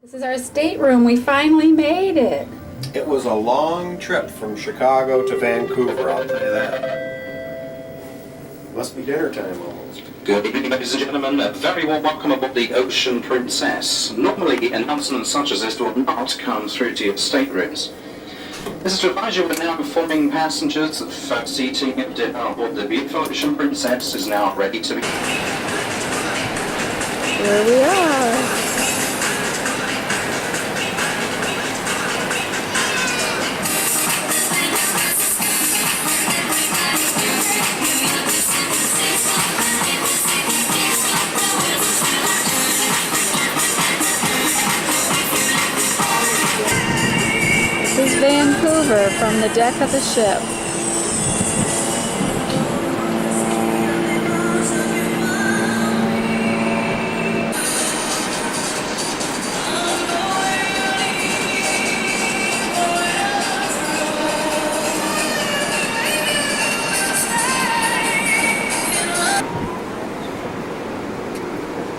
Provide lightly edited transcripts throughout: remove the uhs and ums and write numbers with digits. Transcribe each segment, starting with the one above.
This is our stateroom. We finally made it. It was a long trip from Chicago to Vancouver, I'll tell you that. Must be dinner time almost. Good evening, ladies and gentlemen. A very warm welcome aboard the Ocean Princess. Normally, announcements such as this would not come through to your staterooms. This is to advise you we're now informing passengers that first seating at dinner aboard the beautiful Ocean Princess is now ready to be. Here we are. This is Vancouver from the deck of the ship.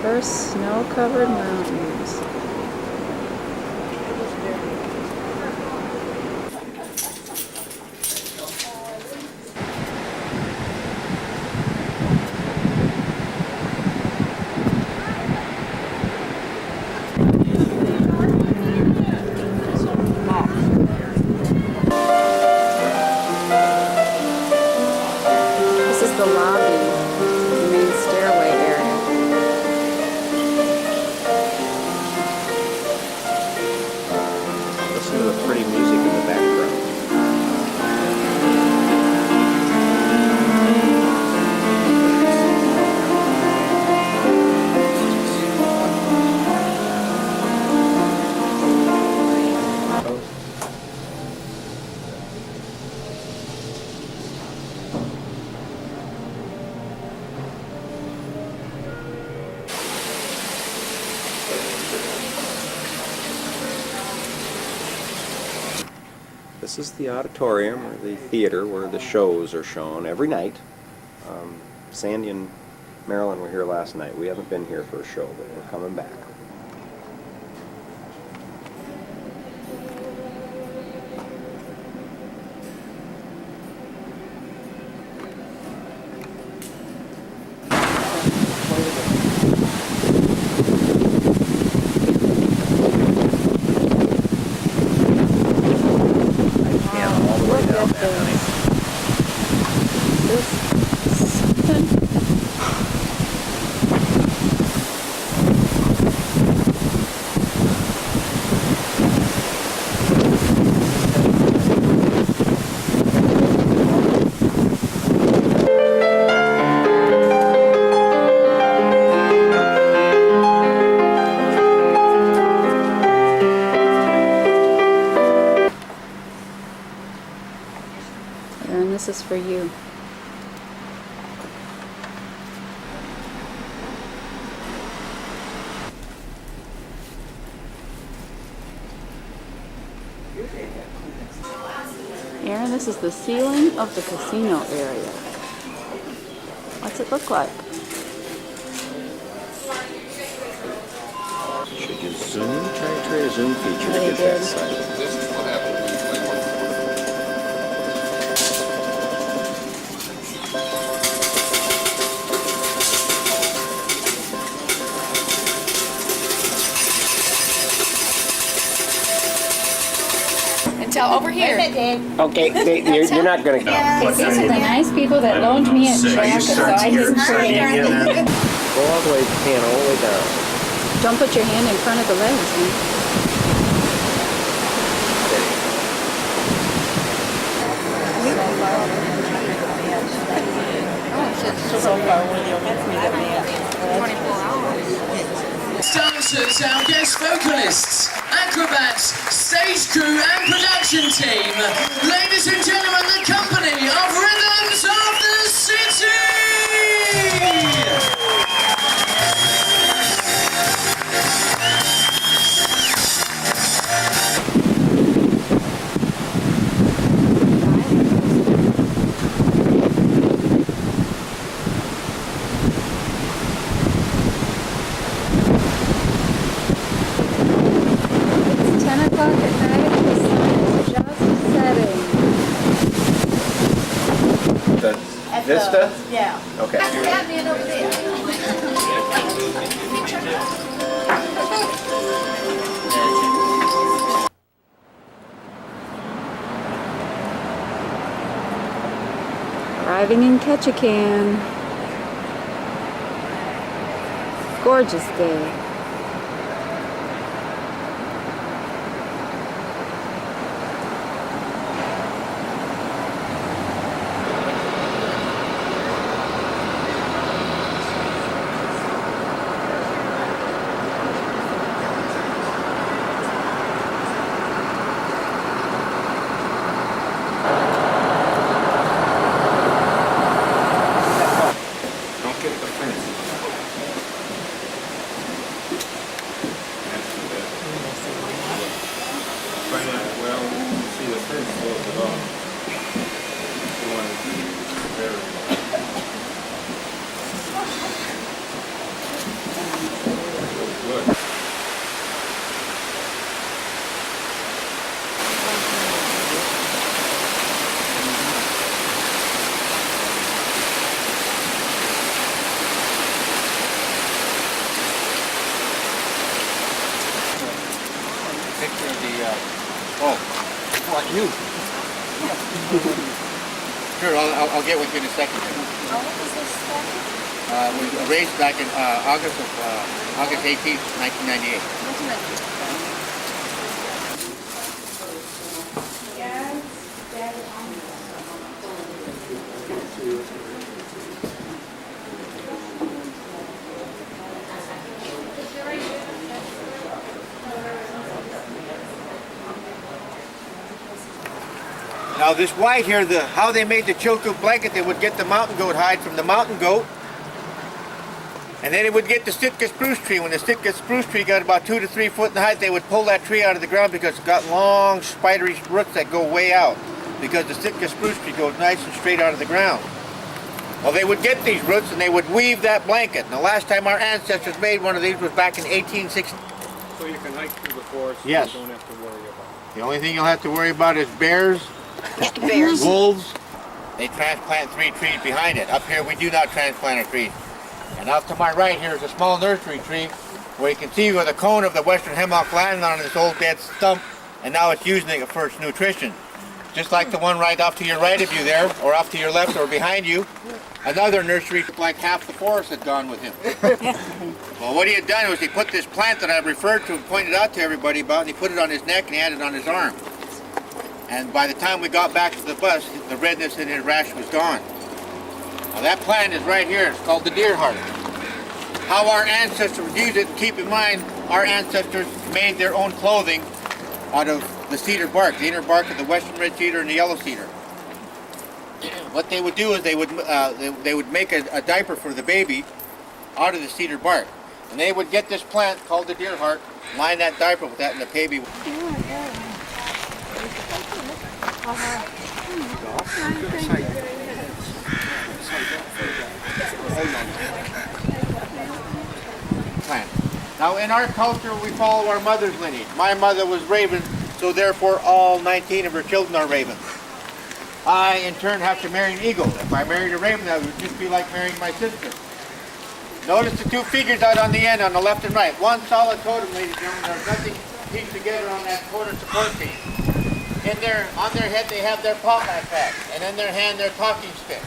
First snow-covered mountains. This is the lobby, the main stairway area. Listen to the pretty music in the background. This is the auditorium or the theater where the shows are shown every night. Sandy and Marilyn were here last night. We haven't been here for a show, but we're coming back. And this is for you. Aaron, this is the ceiling of the casino area. What's it look like? Should you zoom? Try a zoom feature to They get that did. side. Until over here. Okay, you're not going to come. These are the nice people that loaned me a jacket, so I didn't forget. Go all the way, pan all the way down. Don't put your hand in front of the legs, man. Dancers, our guest vocalists, acrobats, stage crew and production team. Ladies and gentlemen, the company of Rhythms of the City! Vista? Yeah. Okay. Batman over there. Arriving in Ketchikan. Gorgeous day. Don't get the fence. Find out, well, see the fence close it off. You want to be very. Good. Picture of the, what, you? Sure, I'll get with you in a second. We raced back in August 18th, 1998. Now this white here, how they made the Chilkoot blanket, they would get the mountain goat hide from the mountain goat, and then it would get the Sitka spruce tree. When the Sitka spruce tree got about 2 to 3 foot in height, they would pull that tree out of the ground because it's got long, spidery roots that go way out, because the Sitka spruce tree goes nice and straight out of the ground. Well, they would get these roots and they would weave that blanket. And the last time our ancestors made one of these was back in 1860. So you can hike through the forest. Yes. You don't have to worry about it. The only thing you'll have to worry about is bears, wolves. They transplant 3 trees behind it. Up here we do not transplant our trees. And out to my right here is a small nursery tree where you can see where the cone of the western hemlock landed on this old dead stump, and now it's using it for its nutrition. Just like the one right off to your right of you there, or off to your left or behind you. Another nursery, like half the forest had gone with him. Well, what he had done was he put this plant that I referred to and pointed out to everybody about, and he put it on his neck and he had it on his arm. And by the time we got back to the bus, the redness in his rash was gone. Now that plant is right here. It's called the deer heart. How our ancestors used it, keep in mind, our ancestors made their own clothing out of the cedar bark, the inner bark of the western red cedar and the yellow cedar. What they would do is they would make a diaper for the baby out of the cedar bark. And they would get this plant called the deer heart, line that diaper with that, and the baby would... Plant. Now in our culture we follow our mother's lineage. My mother was raven, so therefore all 19 of her children are ravens. I in turn have to marry an eagle. If I married a raven, that would just be like marrying my sister. Notice the 2 figures out on the end, on the left and right. One solid totem, ladies and gentlemen. There's nothing pieced together on that corner support piece. On their head they have their potlatch hat, and in their hand their talking stick.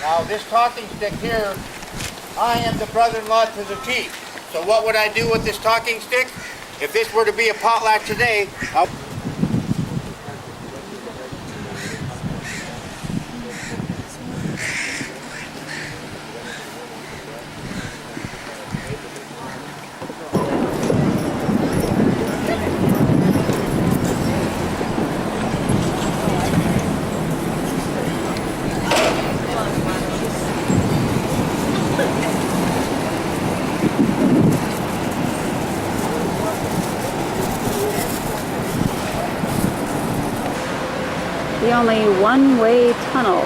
Now this talking stick here, I am the brother-in-law to the chief. So what would I do with this talking stick? If this were to be a potlatch today, The only one-way tunnel.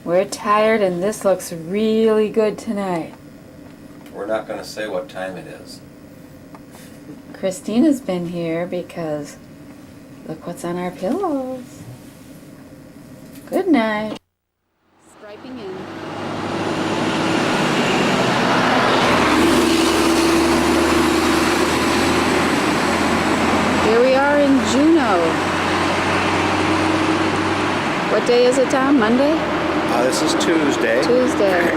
We're tired and this looks really good tonight. We're not going to say what time it is. Christina's been here because look what's on our pillows. Good night. Striping in. Here we are in Juneau. What day is it, Tom? Monday? This is Tuesday. Tuesday.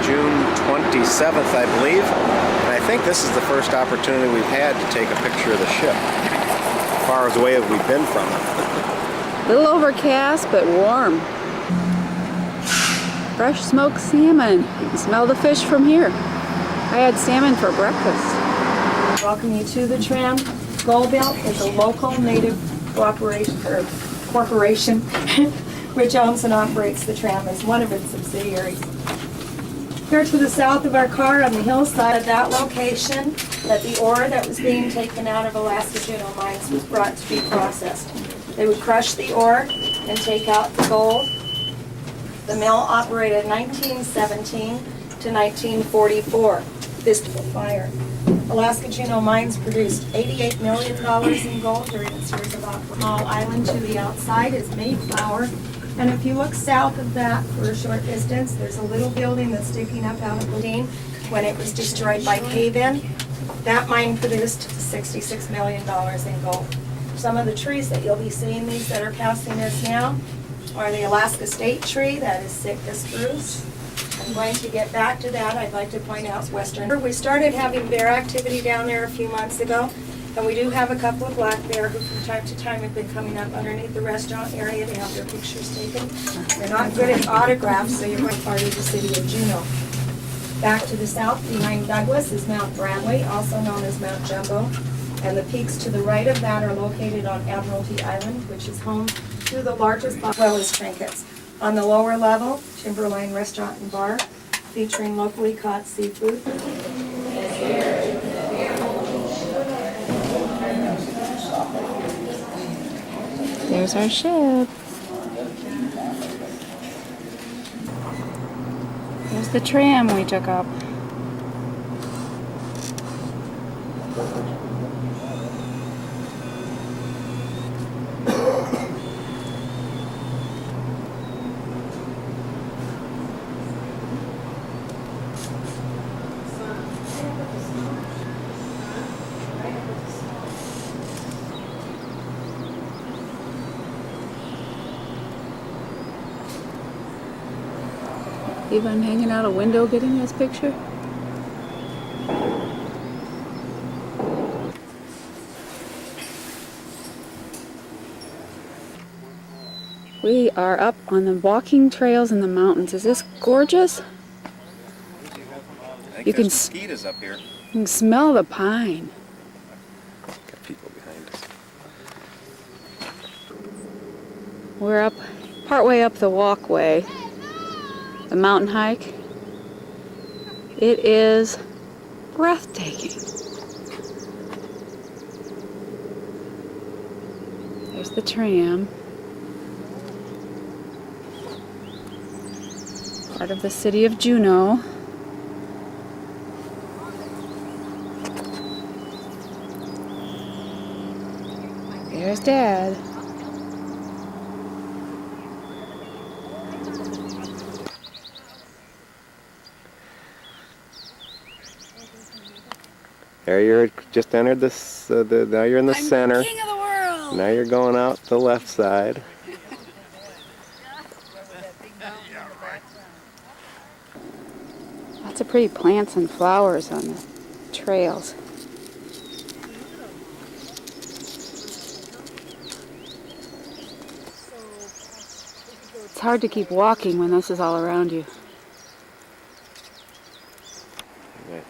June 27th, I believe. And I think this is the first opportunity we've had to take a picture of the ship. As far as away as we've been from it. Little overcast, but warm. Fresh smoked salmon. You can smell the fish from here. I had salmon for breakfast. Welcome you to the tram. Goldbelt is a local native corporation which owns and operates the tram as one of its subsidiaries. Here to the south of our car on the hillside of that location, that the ore that was being taken out of Alaska Juneau mines was brought to be processed. They would crush the ore and take out the gold. The mill operated 1917 to 1944. This fire. Alaska Juneau Mines produced $88 million in gold during a series of operations. Small island to the outside is Mayflower. And if you look south of that for a short distance, there's a little building that's sticking up out of the ravine. When it was destroyed by cave-in, that mine produced $66 million in gold. Some of the trees that you'll be seeing, these that are passing us now, are the Alaska State Tree, that is Sitka spruce. I'm going to get back to that. I'd like to point out Western. We started having bear activity down there a few months ago, and we do have a couple of black bear who from time to time have been coming up underneath the restaurant area to have their pictures taken. They're not good at autographs, so you're going part of the city of Juneau. Back to the south behind Douglas is Mount Bradley, also known as Mount Jumbo, and the peaks to the right of that are located on Admiralty Island, which is home to the largest whalers trinkets. On the lower level, Timberline Restaurant and Bar, featuring locally caught seafood. There's our ship. There's the tram we took up. Even hanging out a window getting this picture. We are up on the walking trails in the mountains. Is this gorgeous? I think You can there's mosquitoes up here. You can smell the pine. Got people behind us. We're up, partway up the walkway, the mountain hike. It is breathtaking. There's the tram. Part of the city of Juneau. There's Dad. There you're just entered this. Now you're in the center. King of the world. Now you're going out the left side. Lots of pretty plants and flowers on the trails. It's hard to keep walking when this is all around you.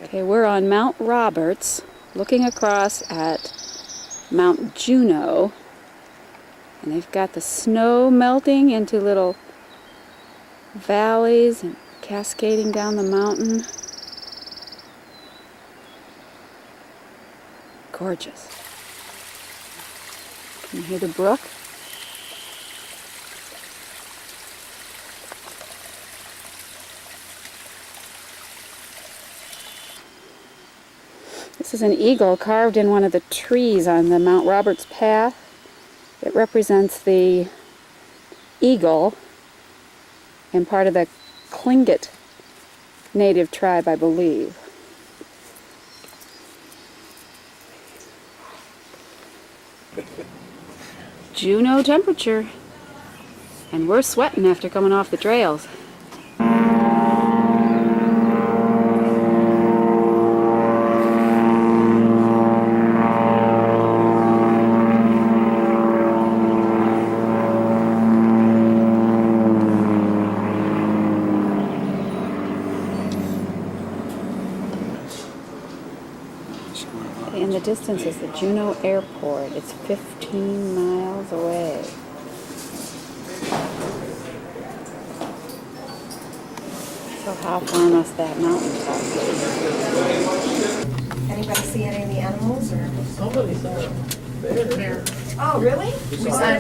Okay, we're on Mount Roberts, looking across at Mount Juneau. And they've got the snow melting into little valleys and cascading down the mountain. Gorgeous. Can you hear the brook? This is an eagle carved in one of the trees on the Mount Roberts path. It represents the eagle and part of the Tlingit native tribe, I believe. Juneau temperature. And we're sweating after coming off the trails. In the distance is the Juneau Airport. It's 15 miles away. So how far must that mountain top be? Anybody see any of the animals or? Somebody saw a bear. Oh, really?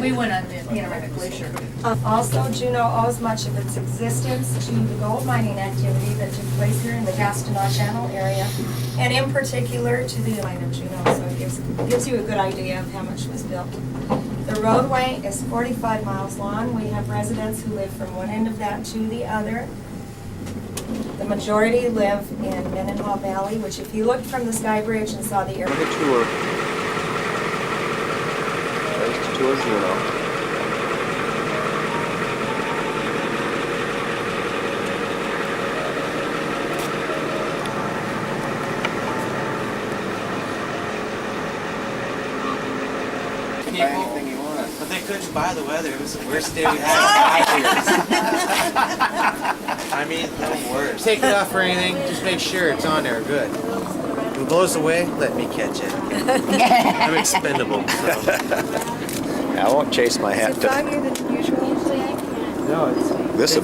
We went on the Panoramic Glacier. Also, Juneau owes much of its existence to the gold mining activity that took place here in the Gastineau Channel area, and in particular to the mine of Juneau, so it gives you a good idea of how much was built. The roadway is 45 miles long. We have residents who live from one end of that to the other. The majority live in Mendenhall Valley, which if you looked from the Sky Bridge and saw the airport. The tour. There's the tour, Juneau. Buy anything you want. But they couldn't buy the weather. It was the worst day we had in 5 years. I mean, no worse. Take it off or anything, just make sure it's on there good. If it blows away, let me catch it. I'm expendable. So. I won't chase my hat. Is it foggier than usual today? No, it's... This will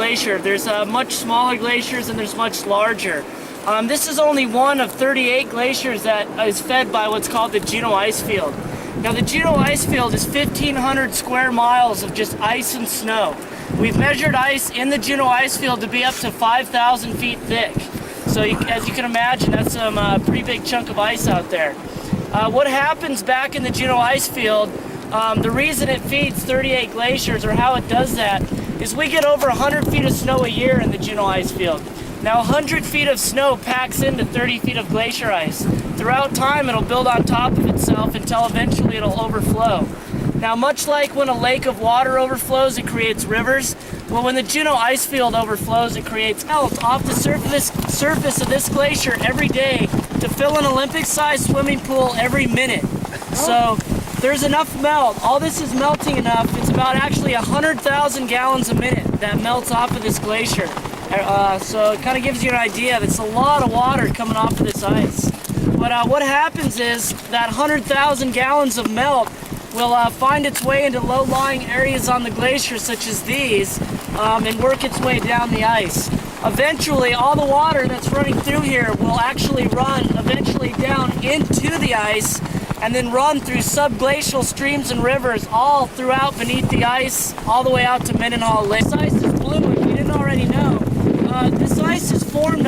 glacier. There's much smaller glaciers and there's much larger. This is only one of 38 glaciers that is fed by what's called the Juneau Ice Field. Now the Juneau Ice Field is 1,500 square miles of just ice and snow. We've measured ice in the Juneau Ice Field to be up to 5,000 feet thick. So as you can imagine, that's some pretty big chunk of ice out there. What happens back in the Juneau Ice Field, the reason it feeds 38 glaciers, or how it does that, is we get over 100 feet of snow a year in the Juneau Ice Field. Now 100 feet of snow packs into 30 feet of glacier ice. Throughout time it'll build on top of itself until eventually it'll overflow. Now much like when a lake of water overflows, it creates rivers. Well, when the Juneau Ice Field overflows, it creates melt off the surface of this glacier every day to fill an Olympic-sized swimming pool every minute. So there's enough melt. All this is melting enough. It's about actually 100,000 gallons a minute that melts off of this glacier. So it kind of gives you an idea. That's a lot of water coming off of this ice. But what happens is that 100,000 gallons of melt will find its way into low-lying areas on the glacier, such as these, and work its way down the ice. Eventually, all the water that's running through here will actually run eventually down into the ice and then run through subglacial streams and rivers all throughout beneath the ice, all the way out to Mendenhall Lake. This ice is blue, if you didn't already know. This ice is formed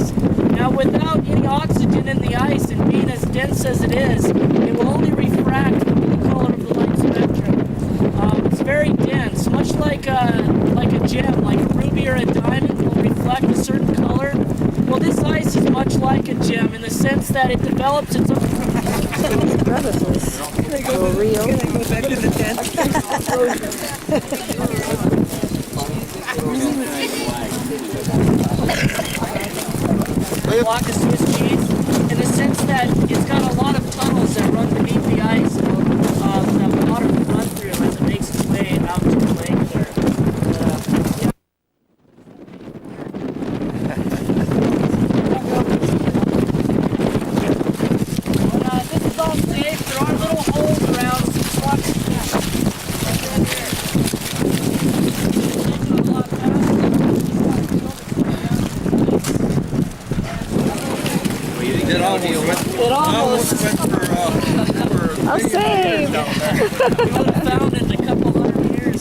now without any oxygen in the ice, and being as dense as it is, it will only refract the blue color of the light spectrum. It's very dense, much like a gem, like a ruby or a diamond will reflect a certain color. Well, this ice is much like a gem in the sense that it develops its own. Block of Swiss cheese, in the sense that it's got a lot of tunnels that run beneath the ice, that water will run through as it makes its way out to the lake there. This is all safe. There are little holes around some rocks. It almost went for I'll save. You would have found it in a couple hundred years.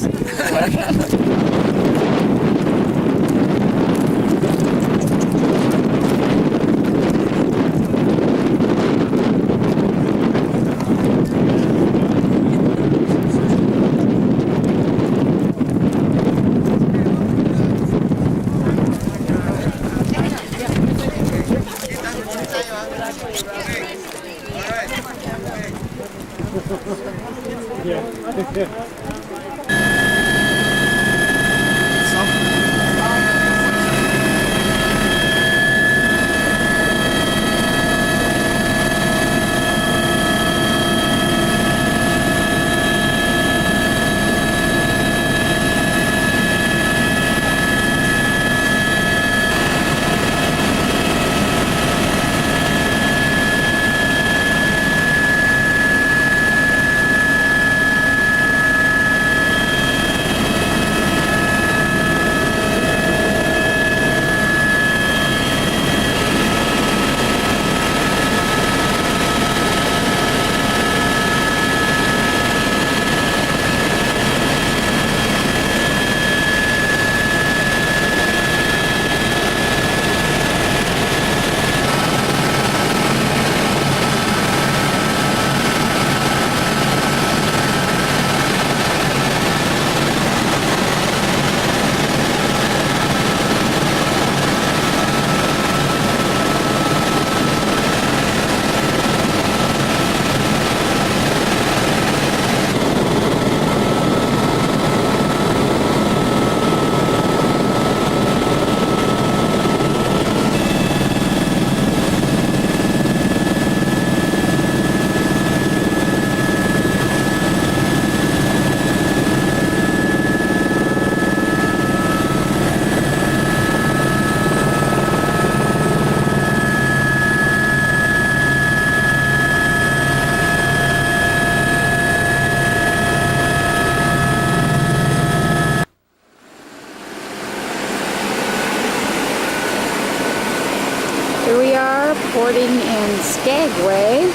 reporting in Skagway.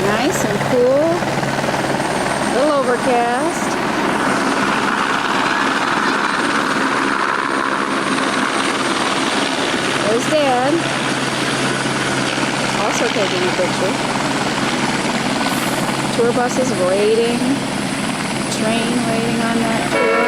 Nice and cool. A little overcast. There's Dad. Also taking a picture. Tour buses waiting. Train waiting on that tour.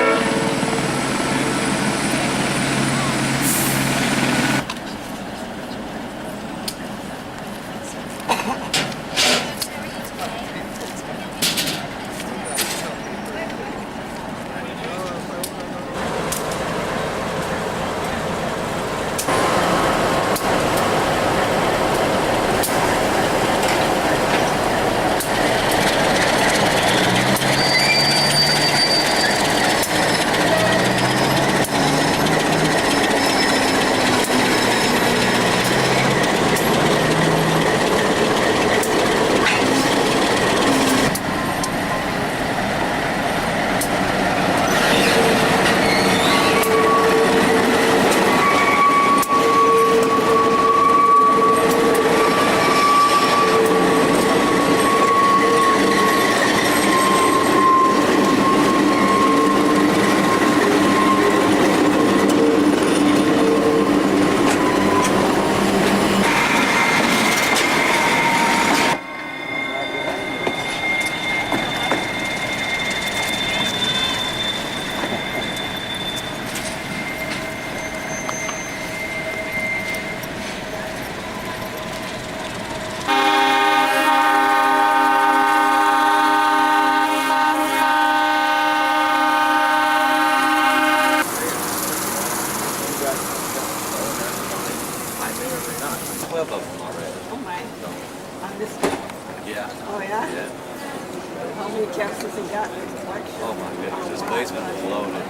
Oh my goodness, this basement is loaded.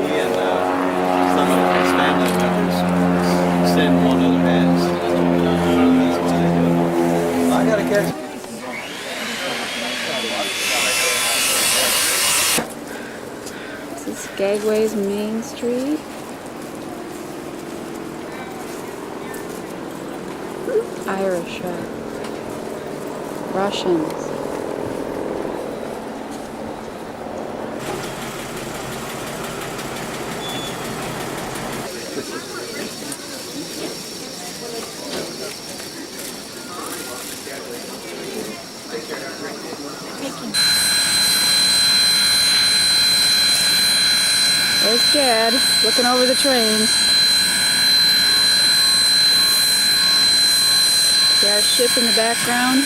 He and some of his family members send one other hands. That's why they do it. I gotta catch. This is Skagway's Main Street. Irish, Russians. There's Dad looking over the trains. See our ship in the background?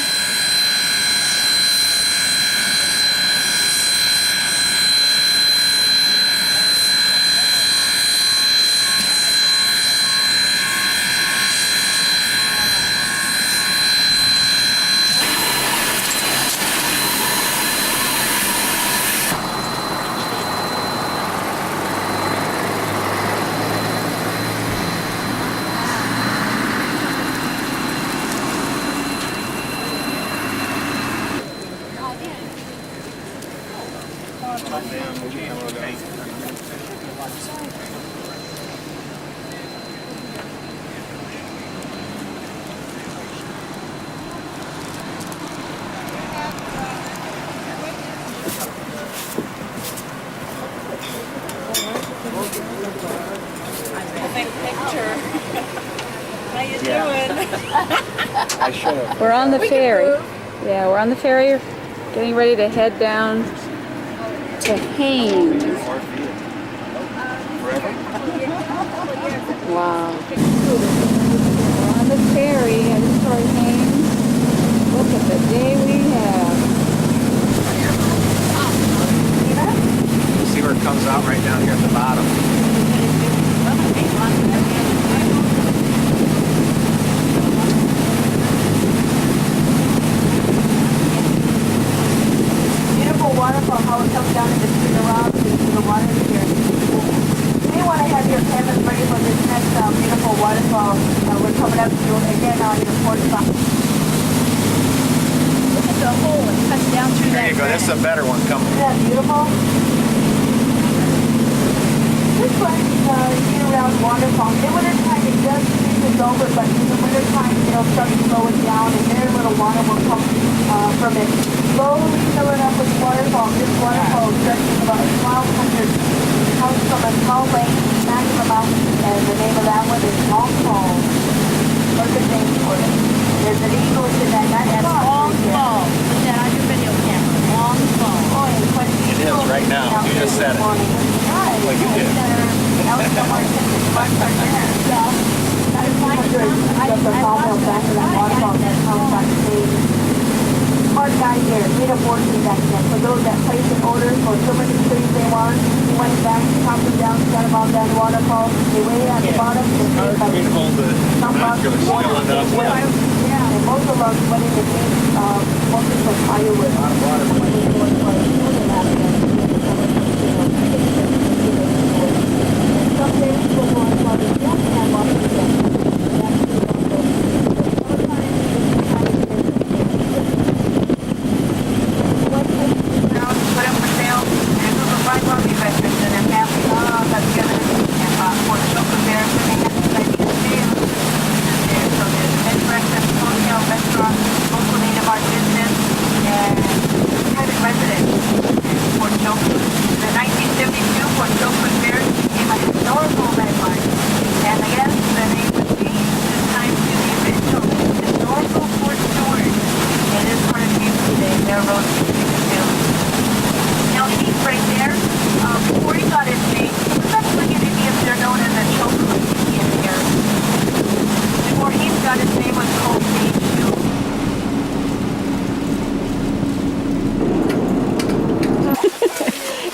I should have. We're on the ferry. Yeah, we're on the ferry, getting ready to head down to Haines. Wow. We're on the ferry heading toward Haines. Look at the day we have. See where it comes out right down here at the bottom. Waterfall, how it comes down and just spin around to the water here. You may want to have your cameras ready for this next beautiful waterfall. We're coming up to again on your port spot. Look at the hole it cuts down through There that. you go. That's a better one coming. Isn't that beautiful? This one year-round waterfall. In wintertime, it does freeze over, but in the wintertime, it'll start to slow it down, and very little water will come from it. Slowly fill it up with waterfall. This waterfall stretches about 1,200. Comes from a small lake, back of the mountain, and the name of that one is Long Falls. Perfect name for it. There's an eagle in that. That's Long Falls. Put that on your video camera. Long Falls. Oh, and when It is right now. You just said it. Like you did. Smart guy here, made a fortune back then. For those that placed an order for so many trees they want, he went back, chopped them down, set them on that waterfall. They weigh at the bottom. Not going to slow enough. Yeah, and most of them went in the case, mostly for firewood. Some days we'll go on water, and water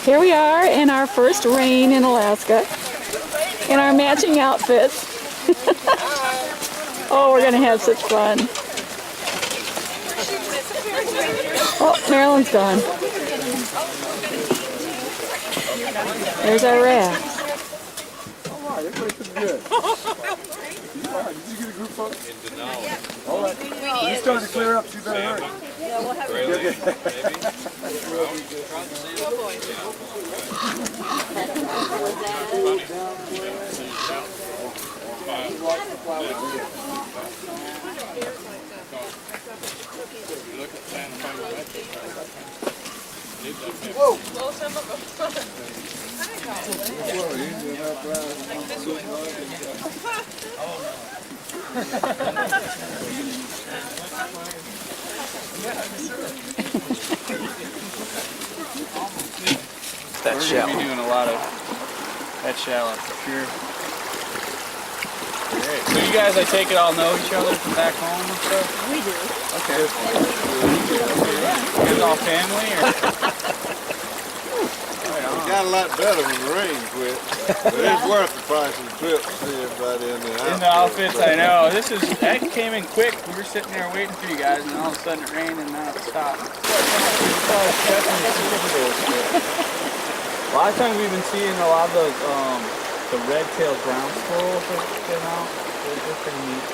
Here we are in our first rain in Alaska, in our matching outfits. Oh, we're gonna have such fun. Oh, Marilyn's gone. There's our raft. Alright, everybody's pretty good. Alright, did you get a group photo? Alright. It's starting to clear up, so you better hurry. Yeah, we'll have That shell. We're doing a lot of that shallow for sure. Great. So you guys, I take it, all know each other from back home and stuff? We do. Okay. You guys all family or? It got a lot better when the rain quit. But it's worth the price of the trip to see everybody in the outfits. In the outfits, I know. That came in quick. We were sitting there waiting for you guys, and then all of a sudden it rained, and now it stopped. A lot of times we've been seeing a lot of those, the red-tailed ground squirrels that came out. They're pretty neat.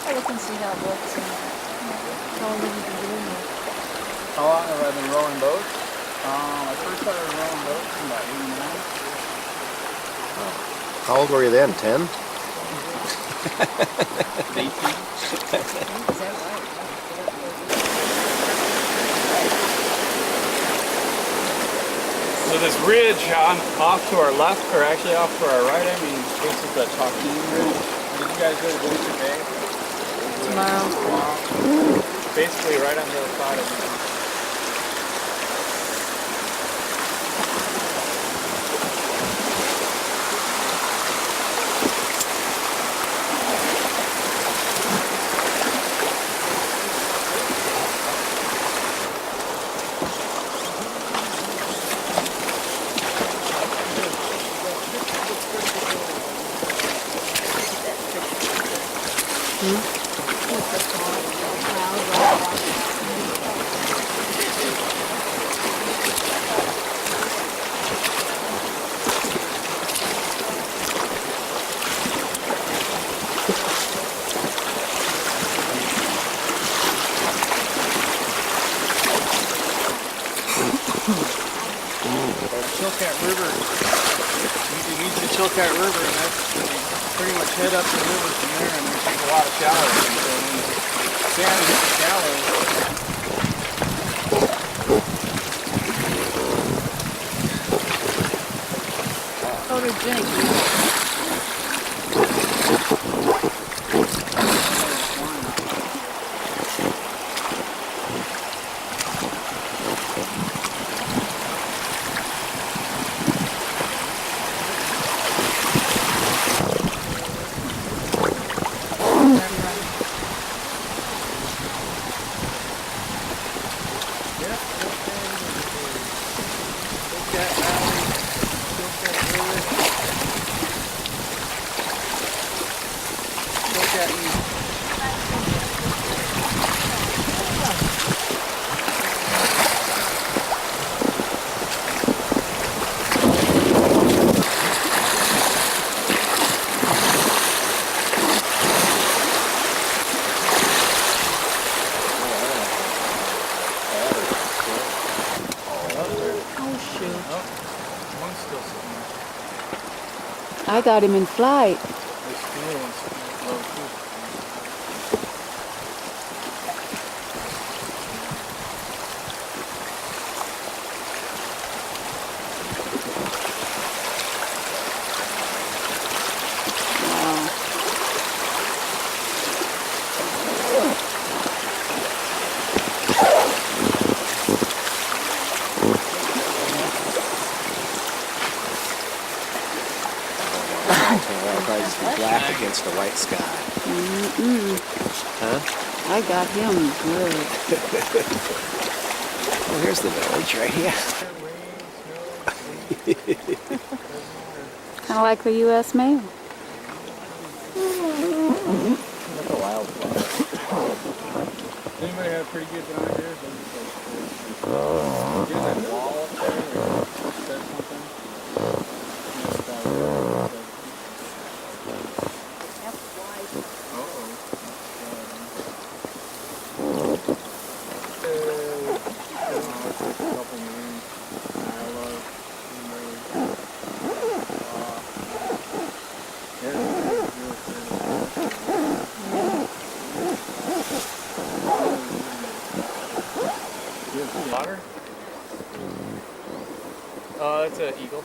I look and see how it looks and how long have you been doing it? How long have I been rowing boats? I first started rowing boats in about 89. How old were you then? 10? 18. So this ridge off to our left, or actually off to our right, I mean, this is the Talkeetna Ridge. Did you guys go to Glacier Bay? Tomorrow. Basically right on the other side of it. that river, and that's pretty much head up the river from there, and we take a lot of shallows. And so when the sand hits the shallows, one's still sitting there. I got him in flight. There's two other ones low too. Wow. It'll probably just be black against the white sky. Huh? I got him good. Well, here's the village right here. Kind of like the U.S. mail. Look a wildflower. Anybody have pretty good down here? Get that wall up there or said something? Water? It's an eagle.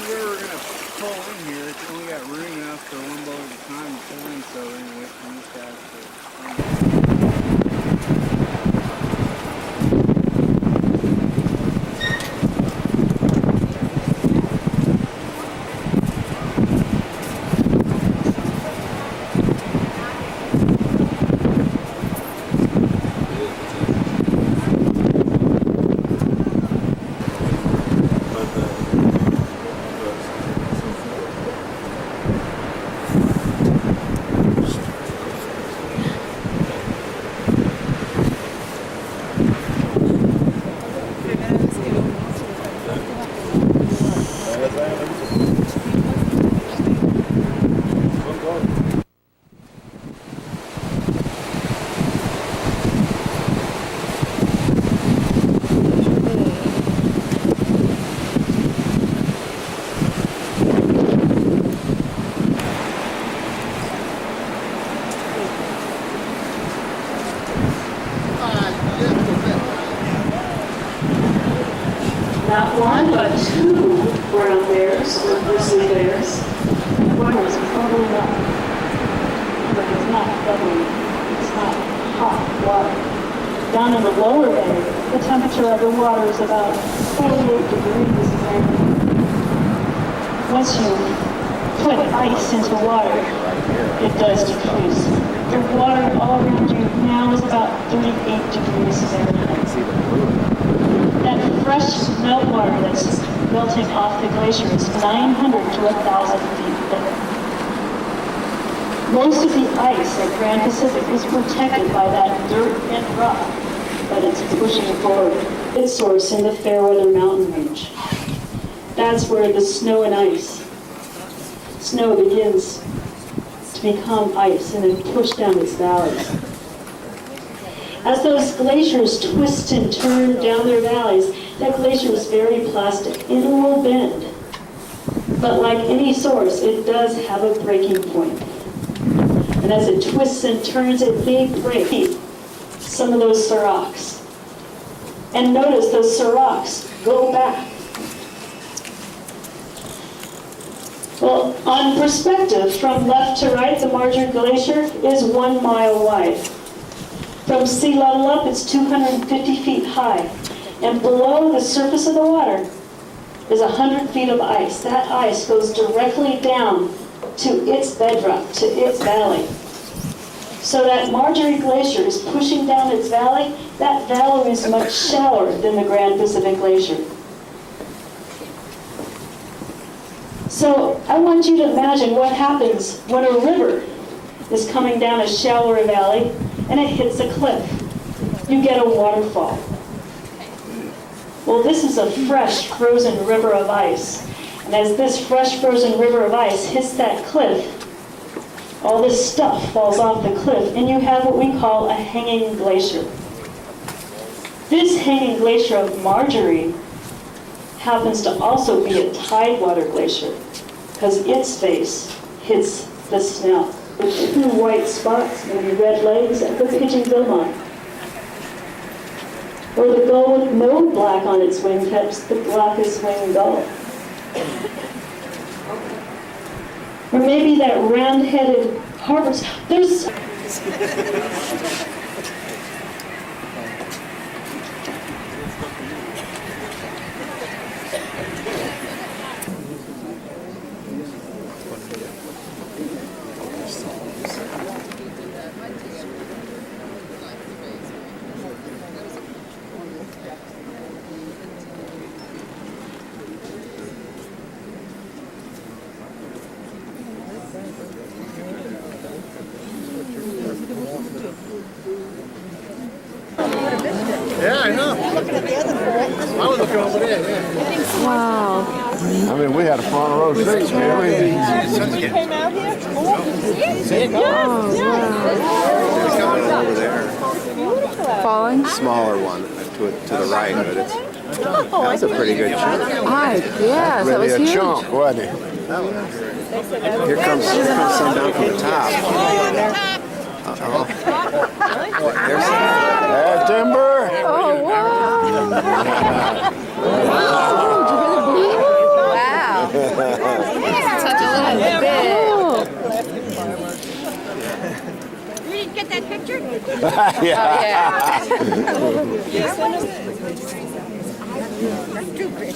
Where we're gonna pull in here, it's only got room enough for one boat at a time to pull in, so we're gonna wait for these guys Not one, but two brown bears, or grizzly bears. One was bubbling up, but it's not bubbling. It's not hot water. Down in the lower bay, the temperature of the water is about 48 degrees Fahrenheit. Once you put ice into water, it does decrease. The water all around you now is about 38 degrees Fahrenheit. That fresh meltwater that's melting off the glacier is 900 to 1,000 feet thick. Most of the ice at Grand Pacific is protected by that dirt and rock, but it's pushing forward its source in the Fairweather Mountain Range. That's where the snow and ice, snow begins to become ice and then push down its valleys. As those glaciers twist and turn down their valleys, that glacier is very plastic. It will bend. But like any source, it does have a breaking point. And as it twists and turns, it may break some of those seracs. And notice those seracs go back. Well, on perspective, from left to right, the Marjorie Glacier is 1 mile wide. From sea level up, it's 250 feet high. And below the surface of the water is 100 feet of ice. That ice goes directly down to its bedrock, to its valley. So that Marjorie Glacier is pushing down its valley. That valley is much shallower than the Grand Pacific Glacier. So I want you to imagine what happens when a river is coming down a shallower valley and it hits a cliff. You get a waterfall. Well, this is a fresh, frozen river of ice. And as this fresh, frozen river of ice hits that cliff, all this stuff falls off the cliff, and you have what we call a hanging glacier. This hanging glacier of Marjorie happens to also be a tidewater glacier, because its face hits the snout. The two white spots, maybe red legs, at the pigeon guillemot. Or the gull with no black on its wingtips, the blackest winged gull. Or maybe that round-headed harbor. There's... Yeah, I know. I was looking over there, yeah. Wow. I mean, we had a front row seat, man. You came out here? Over there. Falling? Smaller one to the right, but it's that's a pretty good chunk. Yes, that Really was a huge. chunk, wasn't it? Here comes some down from the top. Uh-oh. There's timber. Oh, wow. Wow. Such a little bit. You didn't get that picture? Yeah. That's too big.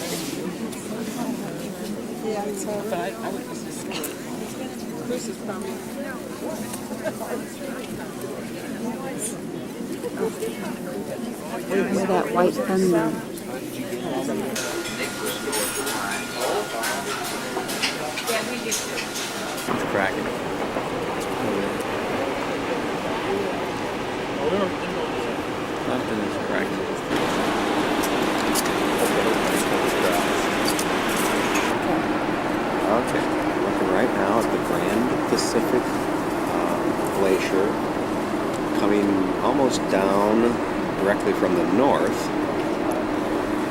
Where that white thunder. It's cracking. Something is cracking. Okay, looking right now at the Grand Pacific Glacier, coming almost down directly from the north,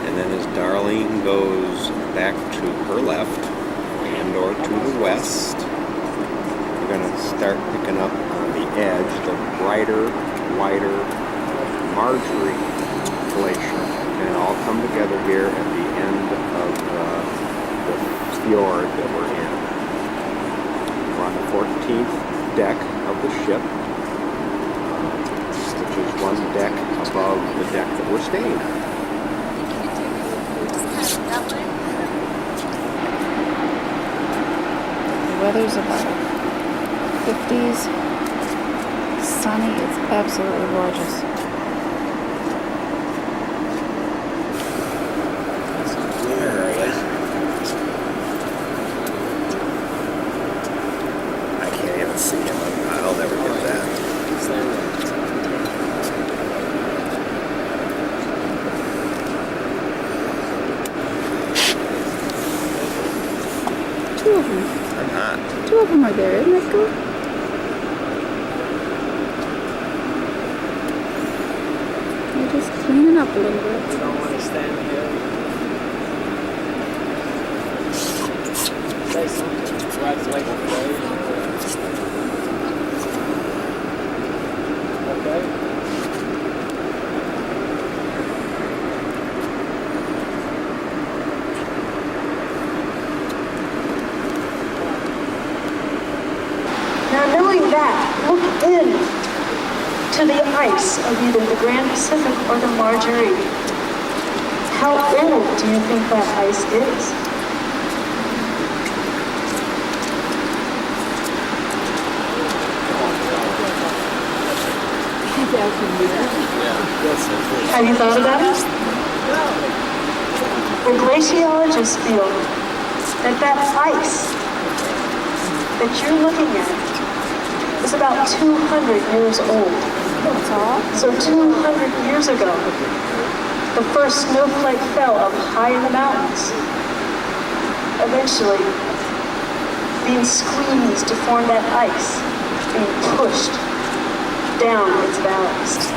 and then as Darlene goes back to her left and or to the west, we're going to start picking up on the edge the brighter, wider Marjorie Glacier, and all come together here at the end of the fjord that we're in. We're on the 14th deck of the ship, which is one deck above the deck that we're staying on. The weather's about 50s, sunny, it's absolutely gorgeous. I can't even see him. there. Isn't that cool? They're just cleaning up a little bit. I don't want to stand here. Say something. Rides like a wave. Okay. Now knowing that, look in to the ice of either the Grand Pacific or the Marjorie. How old do you think that ice is? Have you thought about it? The glaciologists feel that that ice that you're looking at is about 200 years old. So 200 years ago, the first snowflake fell up high in the mountains, eventually being squeezed to form that ice, being pushed down its valleys.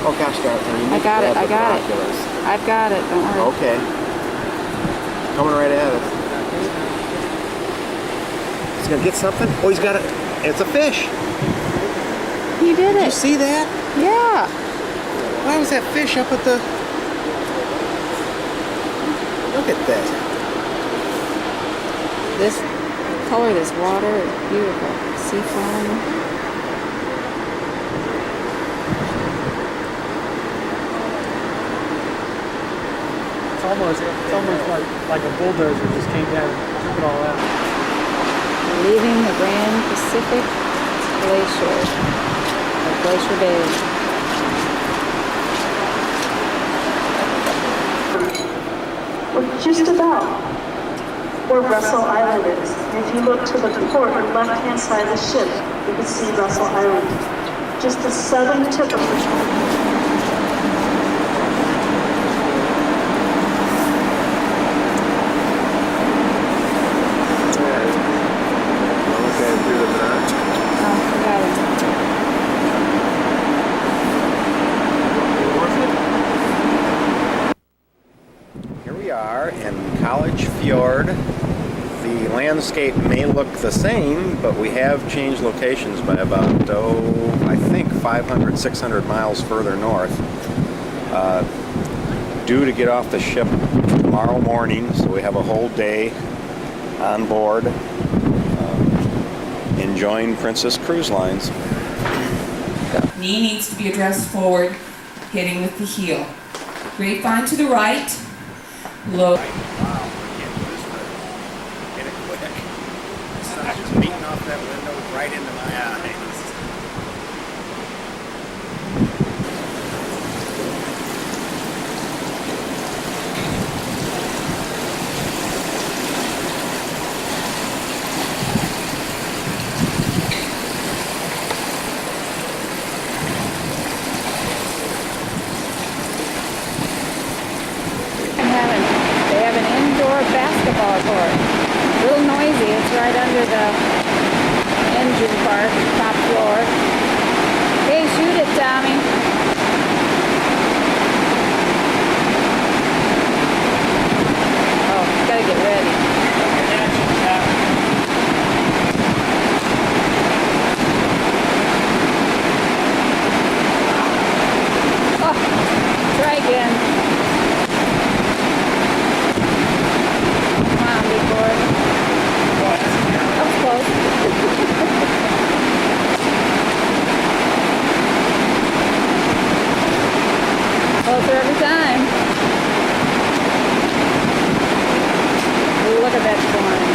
Oh gosh, darn it. I got it. I got it. I've got it. Don't worry. Okay. Coming right at us. He's gonna get something? Oh, he's got it. It's a fish. He did Did you it. see that? Yeah. Why was that fish up at the... Look at that. This color, this water is beautiful. Sea foam. It's almost like a bulldozer just came down and took it all out. Leaving the Grand Pacific Glacier, or Glacier Bay. We're just about where Russell Island is. And if you look to the port or left-hand side of the ship, you can see Russell Island. Just the southern tip of the Fjord. The landscape may look the same, but we have changed locations by about, I think 500, 600 miles further north. Due to get off the ship tomorrow morning, so we have a whole day on board enjoying Princess Cruise Lines. Knee needs to be addressed forward, hitting with the heel. Grapevine to the right, low. Just beating off that window right into my eyes. They have an indoor basketball court. A little noisy. It's right under the engine part, top floor. Hey, shoot it, Tommy. Oh, gotta get ready. Oh, try again. Come on, big boy. That was close. Closer every time. Look at that climb.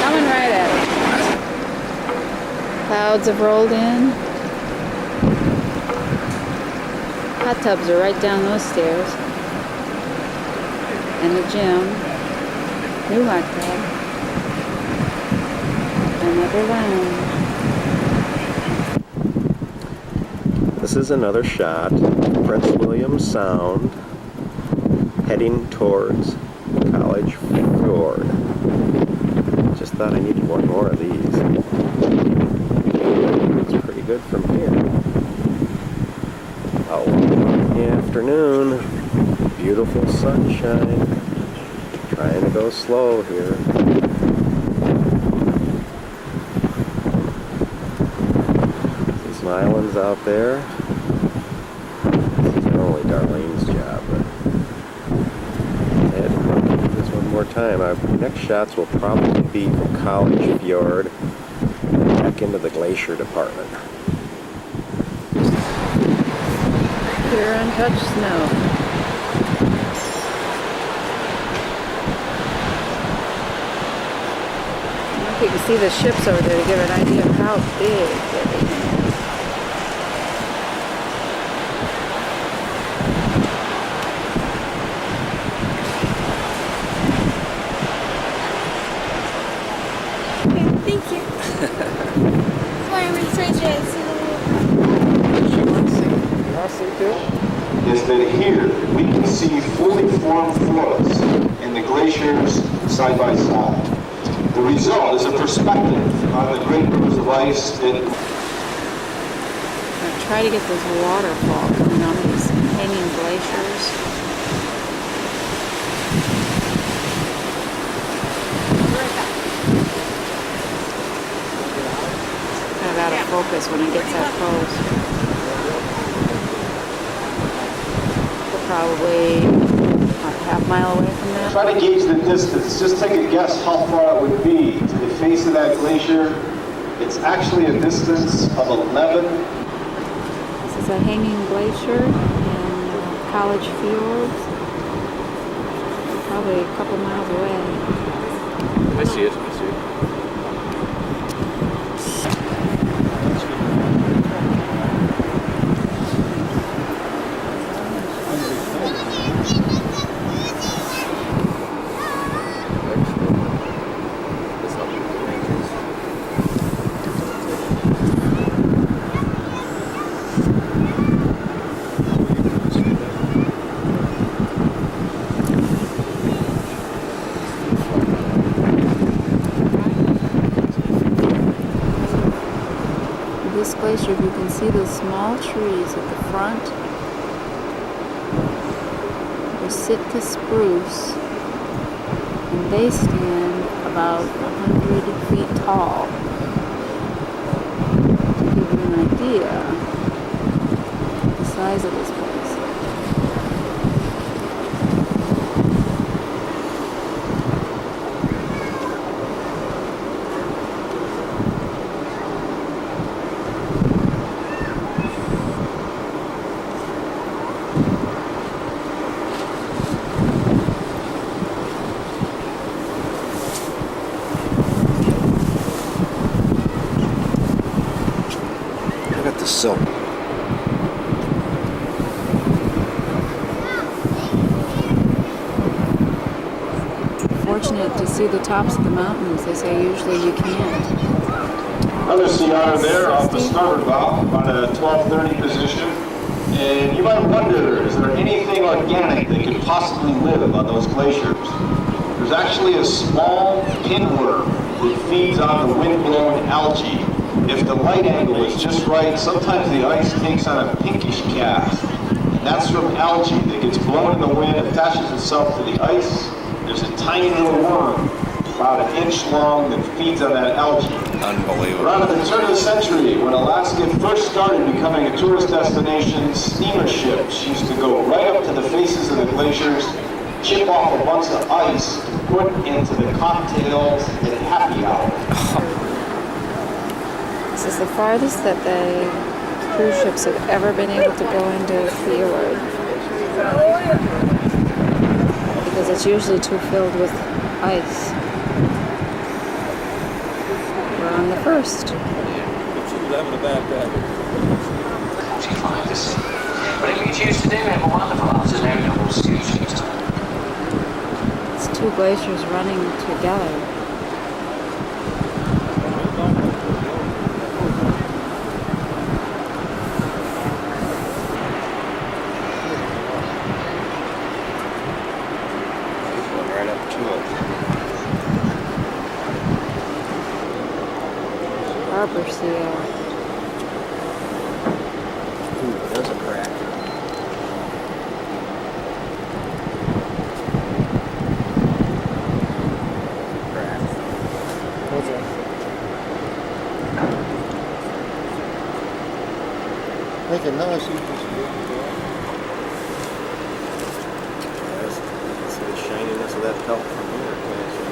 Coming right at it. Clouds have rolled in. Hot tubs are right down those stairs. And the gym. New hot tub. Another lounge. This is another shot. Prince William Sound heading towards College Fjord. Just thought I needed one more of these. It's pretty good from here. Out in the afternoon. Beautiful sunshine. Trying to go slow here. See some islands out there. This is only Darlene's job, but I had to do this one more time. Our next shots will probably be from College Fjord back into the glacier department. Pure untouched snow. You can see the ships over there to give an idea of how big everything is. Thank you. Sorry, I'm excited. I see the little. She wants to see. You want to see too? Is that here we can see fully formed flows in the glaciers side by side. The result is a perspective on the great rivers of ice that Try to get this waterfall coming on these hanging glaciers. Kind of out of focus when it gets that close. We're probably about a half mile away from there. try to gauge the distance. Just take a guess how far it would be to the face of that glacier. It's actually a distance of 11. This is a hanging glacier in College Fjords. Probably a couple miles away. I see it. I see it. This glacier, you can see the small trees at the front. They're Sitka spruce, and they stand about 100 feet tall. To give you an idea of the size of this place. Look at the silk. Fortunate to see the tops of the mountains. They say usually you can't. Another sea otter there off the starboard bow on a 1230 position. And you might wonder, is there anything organic that could possibly live on those glaciers? There's actually a small pinworm that feeds on the wind-blown algae. If the light angle is just right, sometimes the ice takes on a pinkish cast. And that's from algae that gets blown in the wind, attaches itself to the ice. There's a tiny little worm, about an inch long, that feeds on that algae. Unbelievable. Around at the turn of the century, when Alaska first started becoming a tourist destination, steamer ships used to go right up to the faces of the glaciers, chip off a bunch of ice to put into the cocktails at happy hour. This is the farthest that the cruise ships have ever been able to go into a fjord. Because it's usually too filled with ice. We're on the first. She was having a bad day. She's like to see. Whatever you choose to do, have a wonderful afternoon, and we'll see you next time. It's two glaciers running together. that help from here, can't you?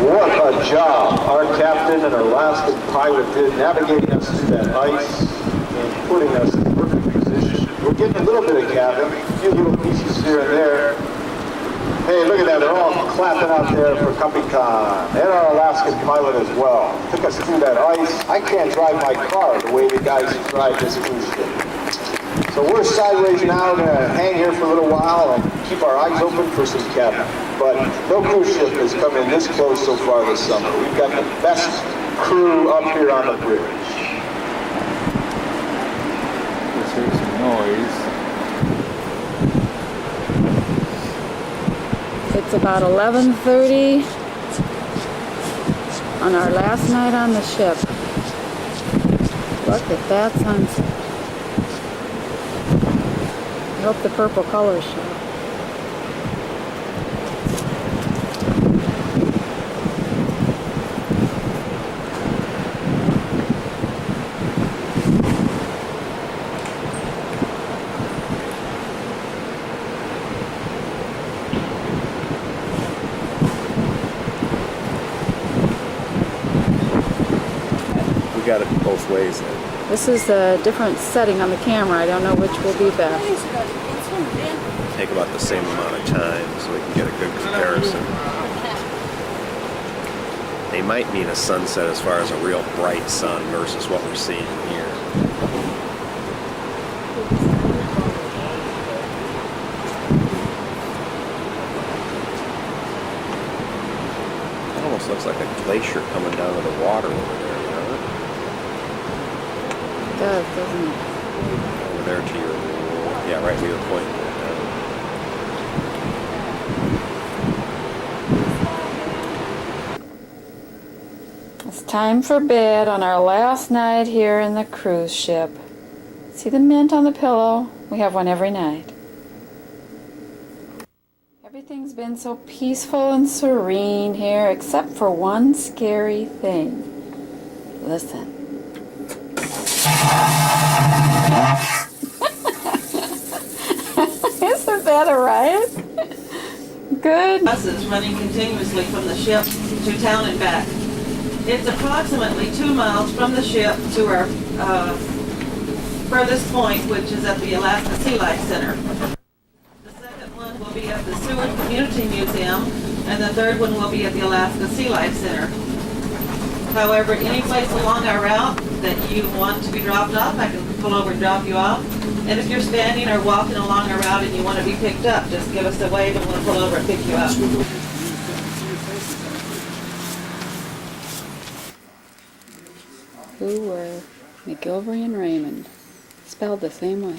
What a job our captain and our Alaskan pilot did navigating us through that ice and putting us in perfect position. We're getting a little bit of cabin, a few little pieces here and there. Hey, look at that, they're all clapping out there for Cuppy-Con, and our Alaskan pilot as well. Took us through that ice. I can't drive my car the way the guys who drive this cruise ship. So we're sideways now, gonna hang here for a little while and keep our eyes open for some cabin. But no cruise ship has come in this close so far this summer. We've got the best crew up here on the bridge. Let's hear some noise. It's about 11:30 on our last night on the ship. Look at that sunset. I hope the purple colors show. We got it both ways then. This is a different setting on the camera. I don't know which will be best. Take about the same amount of time so we can get a good comparison. They might mean a sunset as far as a real bright sun versus what we're seeing here. It almost looks like a glacier coming down to the water over there, you know? It does, doesn't it? Over there to your, yeah, right where you're pointing. It's time for bed on our last night here in the cruise ship. See the mint on the pillow? We have one every night. Everything's been so peaceful and serene here, except for one scary thing. Listen. Isn't that a riot? Good. Buses running continuously from the ship to town and back. It's approximately 2 miles from the ship to our furthest point, which is at the Alaska Sea Life Center. The second one will be at the Seward Community Museum, and the third one will be at the Alaska Sea Life Center. However, any place along our route that you want to be dropped off, I can pull over and drop you off. And if you're standing or walking along our route and you want to be picked up, just give us a wave and we'll pull over and pick you up. Who were McGilvery and Raymond, spelled the same way.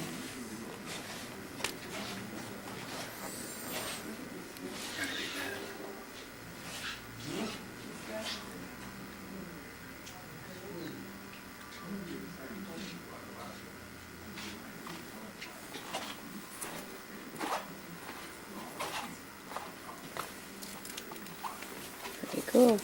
Pretty cool.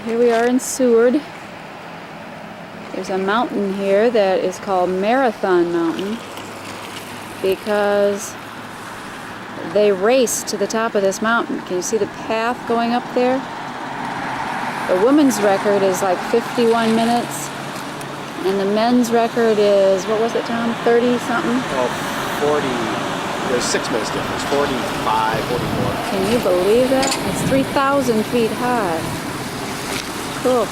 Here we are in Seward. There's a mountain here that is called Marathon Mountain because they race to the top of this mountain. Can you see the path going up there? The women's record is like 51 minutes and the men's record is, what was it, Tom? 30 something? Oh, There's 6 minutes difference, 45, 44. Can you believe that? It's 3,000 feet high. Cool.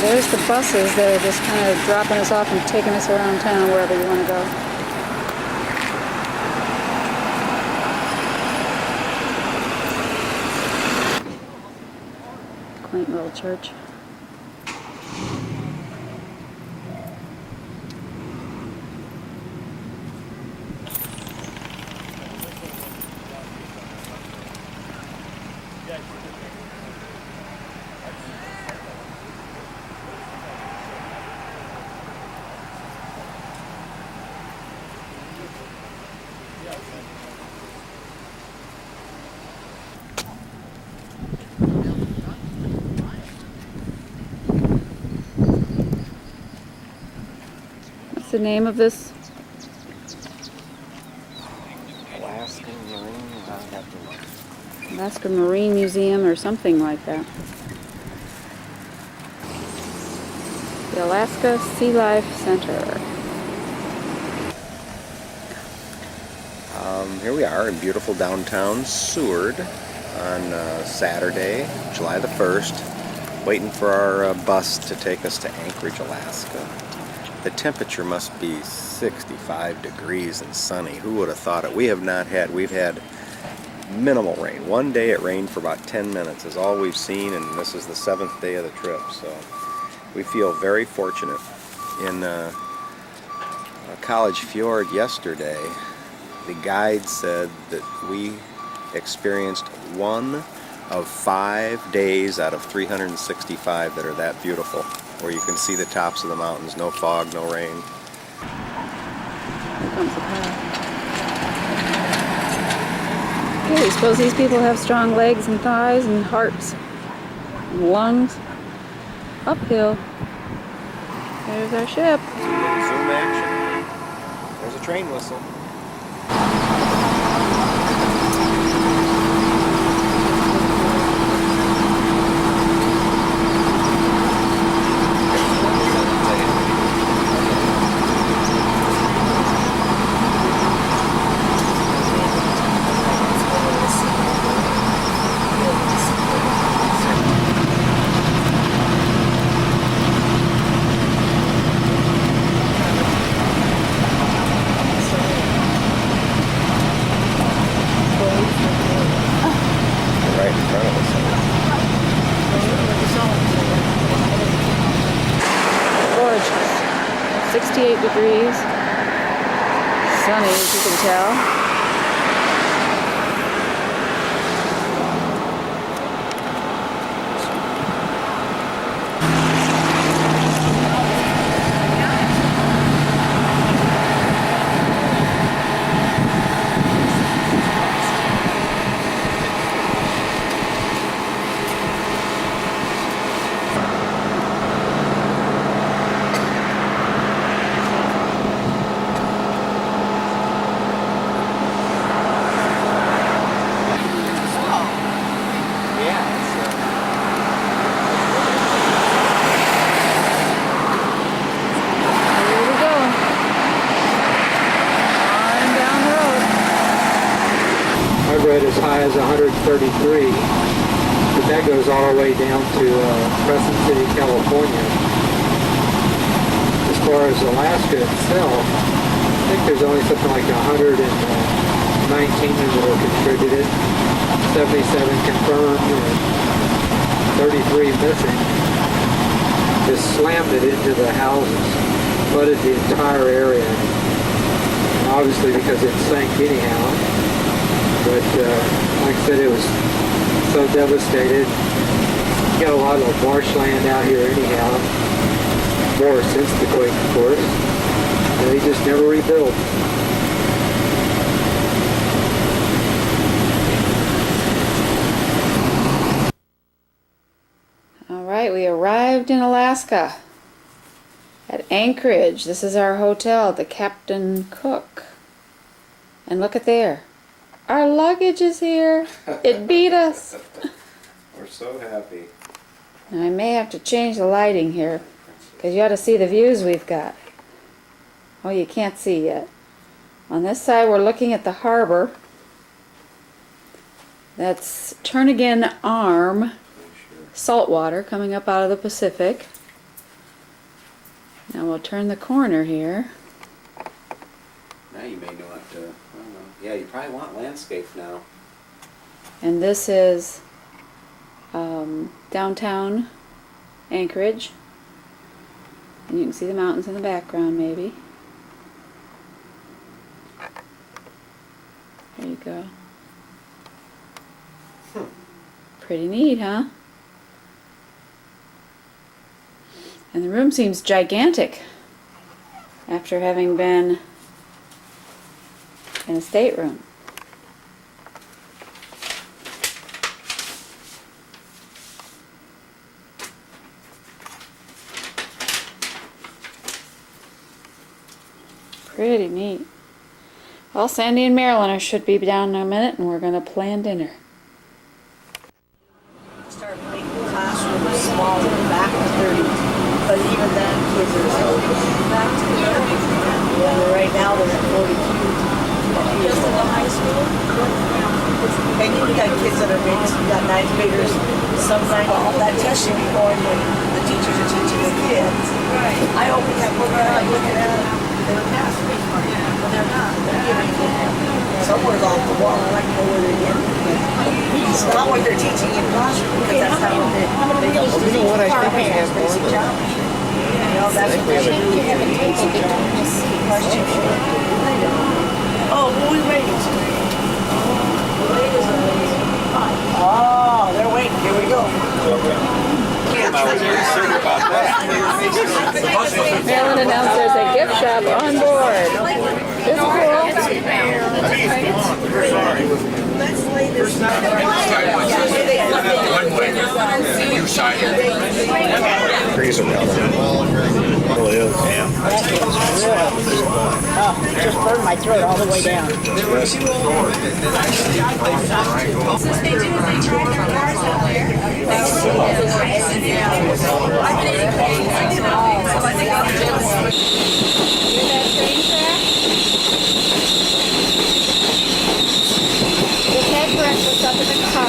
There's the buses that are just kind of dropping us off and taking us around town wherever you want to go. Quaint little church. What's the name of this? Alaska Marine, I have to look. Alaska Marine Museum or something like that. The Alaska Sea Life Center. Here we are in beautiful downtown Seward on Saturday, July the 1st, waiting for our bus to take us to Anchorage, Alaska. The temperature must be 65 degrees and sunny. Who would have thought it? We've had minimal rain. One day it rained for about 10 minutes is all we've seen, and this is the 7th day of the trip, so we feel very fortunate. In College Fjord yesterday, the guide said that we experienced one of 5 days out of 365 that are that beautiful, where you can see the tops of the mountains, no fog, no rain. Here comes the car. Okay, I suppose these people have strong legs and thighs and hearts and lungs. Uphill. There's our ship. Zoom action. There's a train whistle. Gorgeous. 68 degrees. Sunny, as you can tell. As high as 133, but that goes all the way down to Crescent City, California. As far as Alaska itself, I think there's only something like 119 that were contributed, 77 confirmed, and 33 missing. Just slammed it into the houses, flooded the entire area, and obviously because it sank anyhow. But like I said, it was so devastated. You got a lot of marshland out here anyhow. More since the quake, of course. And they just never rebuilt. All right, we arrived in Alaska at Anchorage. This is our hotel, the Captain Cook. And look at there. Our luggage is here. It beat us. We're so happy. Now, I may have to change the lighting here because you ought to see the views we've got. Oh, you can't see yet. On this side, we're looking at the harbor. That's Turnagain Arm saltwater coming up out of the Pacific. Now we'll turn the corner here. Now you may want to, I don't know. Yeah, you probably want landscape now. And this is downtown Anchorage. And you can see the mountains in the background, maybe. There you go. Pretty neat, huh? And the room seems gigantic after having been in a stateroom. Pretty neat. Well, Sandy and Marilyn should be down in a minute, and we're going to plan dinner. Start making classrooms smaller, back to 30. But even then, kids are so back to 30. Yeah, right now they're at 42. Just in the high school? And you got kids that are big, you got ninth graders, sometimes all that test should be going when the teachers are teaching the kids. Right. I hope we have one like looking at them. They're passing, but they're not. They're giving them. Somewhere's off the wall. I like to know where they're getting it. It's not what they're teaching in classroom, because that's not what they don't. You know what I think we have more than that? You know, that's what they do. You have a basic job. Question. Oh, who are we waiting to? Oh, they're waiting. Here we go. Marilyn announced there's a gift shop on board. It's cool. We're sorry. Let's lay this down. One way. You side it. Trees are down there. Well, it is. Oh, it just burned my throat all the way down. They do is they drive their cars out there. Just had breakfast up in the car.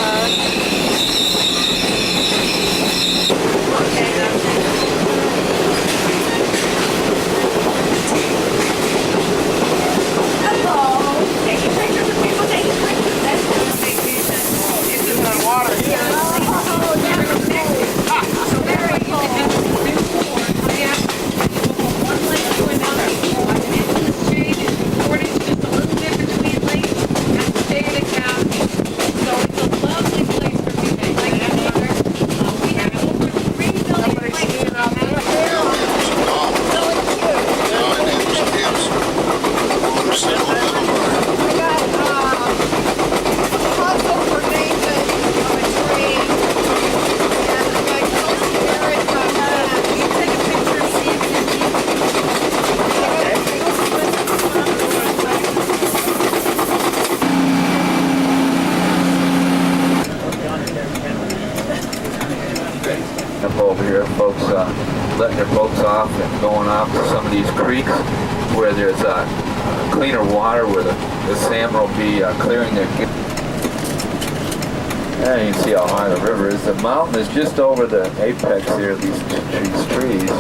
Over here, folks letting their boats off and going off to some of these creeks where there's cleaner water, where the salmon will be clearing their. And you can see how high the river is. The mountain is just over the apex here of these trees,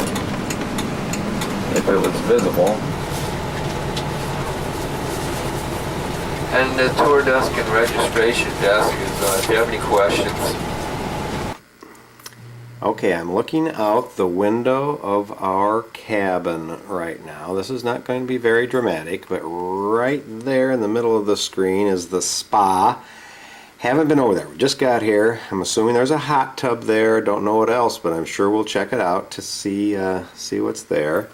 if it was visible. And the tour desk and registration desk is, if you have any questions. Okay, I'm looking out the window of our cabin right now. This is not going to be very dramatic, but right there in the middle of the screen is the spa. Haven't been over there. We just got here. I'm assuming there's a hot tub there. Don't know what else, but I'm sure we'll check it out to see what's there.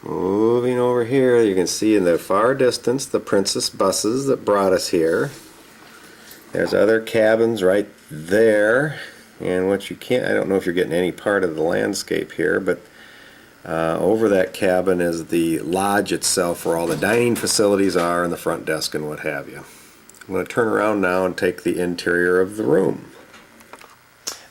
Moving over here, you can see in the far distance the Princess buses that brought us here. There's other cabins right there. And what you can't, I don't know if you're getting any part of the landscape here, but over that cabin is the lodge itself where all the dining facilities are and the front desk and what have you. I'm going to turn around now and take the interior of the room.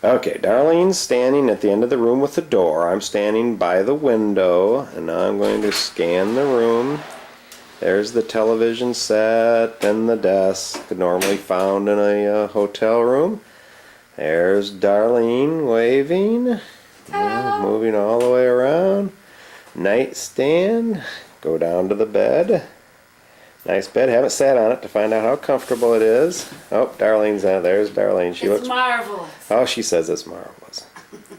Okay, Darlene's standing at the end of the room with the door. I'm standing by the window, and now I'm going to scan the room. There's the television set and the desk, normally found in a hotel room. There's Darlene waving, moving all the way around. Nightstand, go down to the bed. Nice bed. Haven't sat on it to find out how comfortable it is. Oh, Darlene's on. There's Darlene. She looks marvelous. Oh, she says it's marvelous.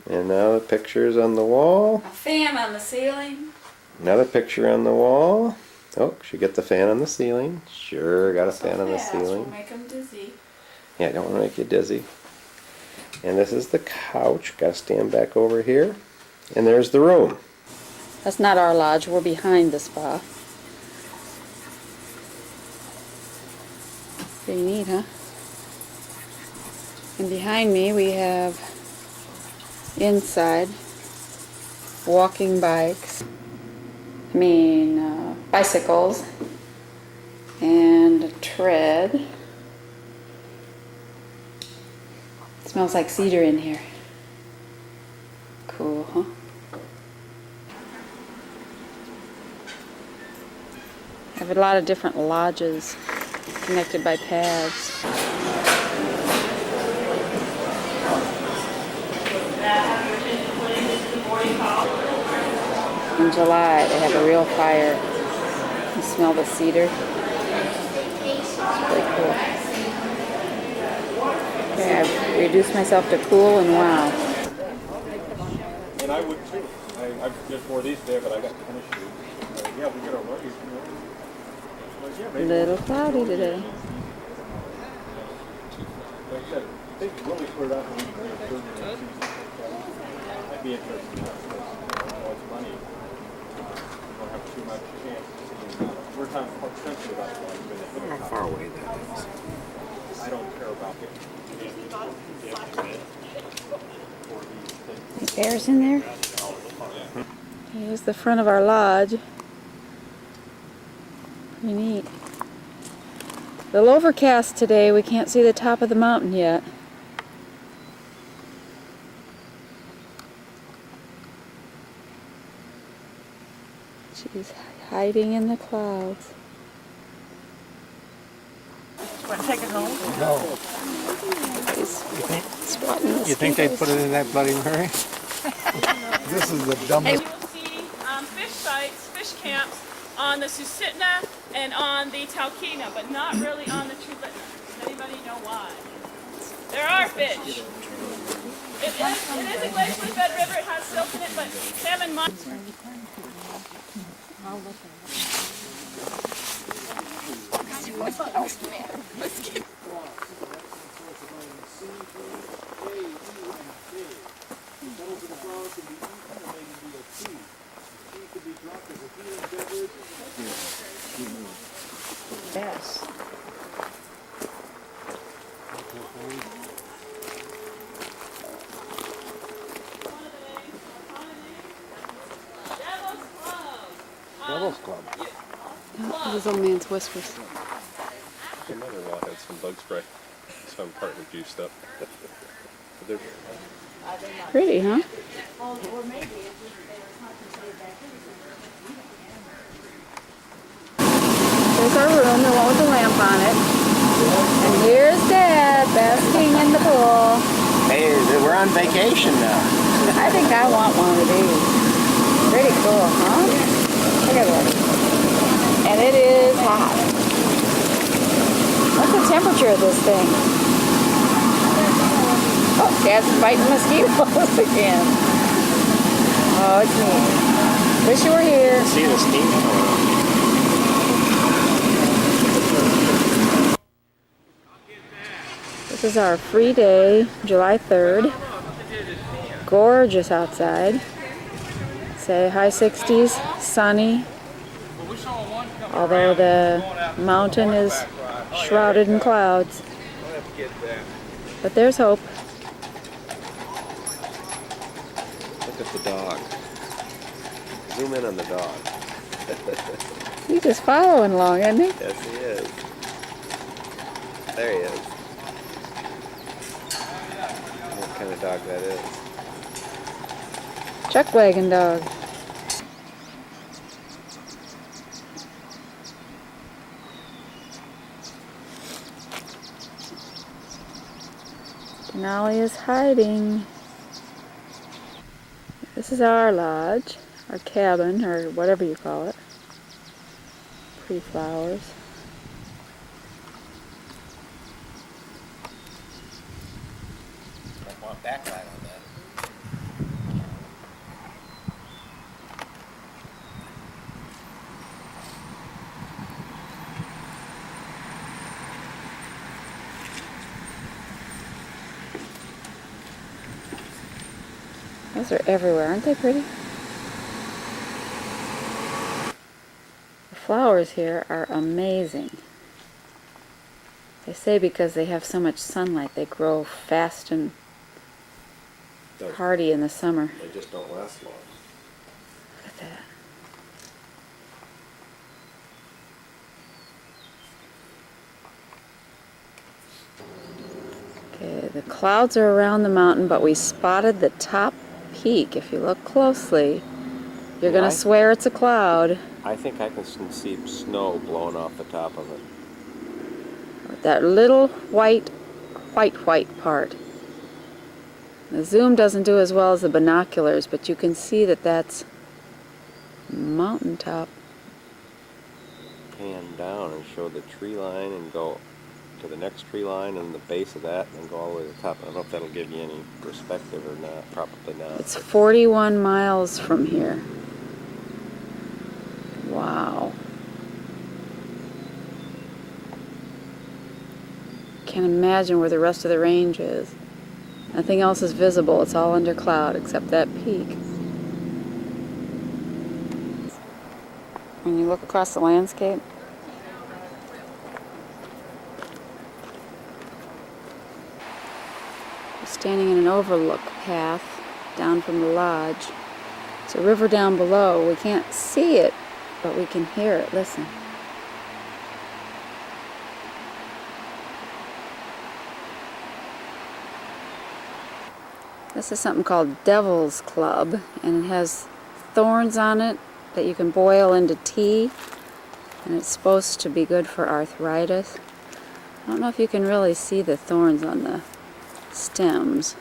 And now the pictures on the wall. A fan on the ceiling. Another picture on the wall. Oh, she got the fan on the ceiling. Sure, got a fan on the ceiling. Will make them dizzy. Yeah, I don't want to make you dizzy. And this is the couch. Got to stand back over here. And there's the room. That's not our lodge. We're behind the spa. Pretty neat, huh? And behind me we have inside walking bikes. Bicycles and a tread. It smells like cedar in here. Cool, huh? I have a lot of different lodges connected by paths. In July, they have a real fire. You smell the cedar. It's really cool. Okay, I've reduced myself to cool and wow. And I would too. I just wore these today, but I got tennis shoes. Yeah, we get our luggage. Little cloudy today. Like I said, things really cleared up when we were doing the season. That'd be interesting. It's money. We don't have too much chance to see. We're kind of sensitive about it. How far away that is. I don't care about it. The bears in there. Here's the front of our lodge. Pretty neat. A little overcast today. We can't see the top of the mountain yet. She's hiding in the clouds. Want to take it home? No. You think they put it in that Bloody Mary? This is the dumbest. You will see fish sites, fish camps on the Susitna and on the Talkeetna, but not really on the Chulitna. Does anybody know why? There are fish. It is a glacially fed river. It has silt in it, but salmon might. Yes. Devil's Club. Oh, his old man's whispers. My mother-in-law had some bug spray, so I'm partly juiced up. But Pretty, huh? There's our room, the one with the lamp on it. And here's Dad basking in the pool. Hey, we're on vacation now. I think I want one of these. Pretty cool, huh? Look at this. And it is hot. What's the temperature of this thing? Oh, Dad's fighting mosquitoes again. Oh, it's neat. Wish you were here. See the steam coming up. This is our free day, July 3rd. Gorgeous outside. Say high 60s, sunny. Although the mountain is shrouded in clouds. But there's hope. Look at the dog. Zoom in on the dog. He's just following along, isn't he? Yes, he is. There he is. kind of dog that is. Chuck wagon dog. Denali is hiding. This is our lodge, our cabin, or whatever you call it. Pretty flowers. I want backlight on that. Those are everywhere, aren't they pretty? The flowers here are amazing. They say because they have so much sunlight, they grow fast and hardy in the summer. They just don't last long. Look at that. Okay, the clouds are around the mountain, but we spotted the top peak. If you look closely, you're going to swear it's a cloud. I think I can see snow blowing off the top of it. That little white part. The zoom doesn't do as well as the binoculars, but you can see that that's mountaintop. Pan down and show the tree line and go to the next tree line and the base of that and go all the way to the top. I don't know if that'll give you any perspective or not. Probably not. It's 41 miles from here. Wow. Can't imagine where the rest of the range is. Nothing else is visible. It's all under cloud except that peak. When you look across the landscape, we're standing in an overlook path down from the lodge. There's a river down below. We can't see it, but we can hear it. Listen. This is something called Devil's Club, and it has thorns on it that you can boil into tea, and it's supposed to be good for arthritis. I don't know if you can really see the thorns on the stems,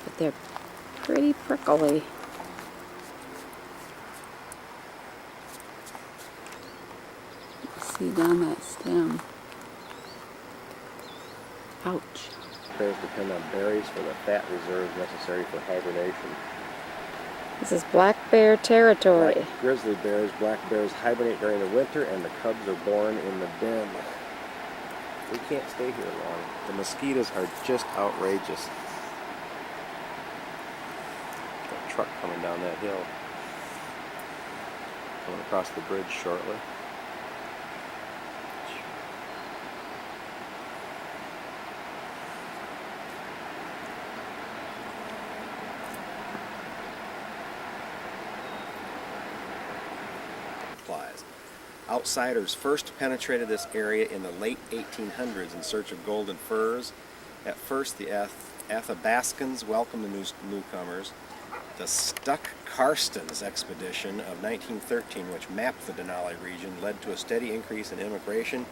but they're pretty prickly. See down that stem. Ouch. Bears depend on berries for the fat reserves necessary for hibernation. This is black bear territory. Like grizzly bears, black bears hibernate during the winter and the cubs are born in the den. We can't stay here long. The mosquitoes are just outrageous. Got a truck coming down that hill. Going across the bridge shortly. Outsiders first penetrated this area in the late 1800s in search of golden furs. At first, the Athabascans welcomed the newcomers. The Stuck-Karstens expedition of 1913, which mapped the Denali region, led to a steady increase in immigration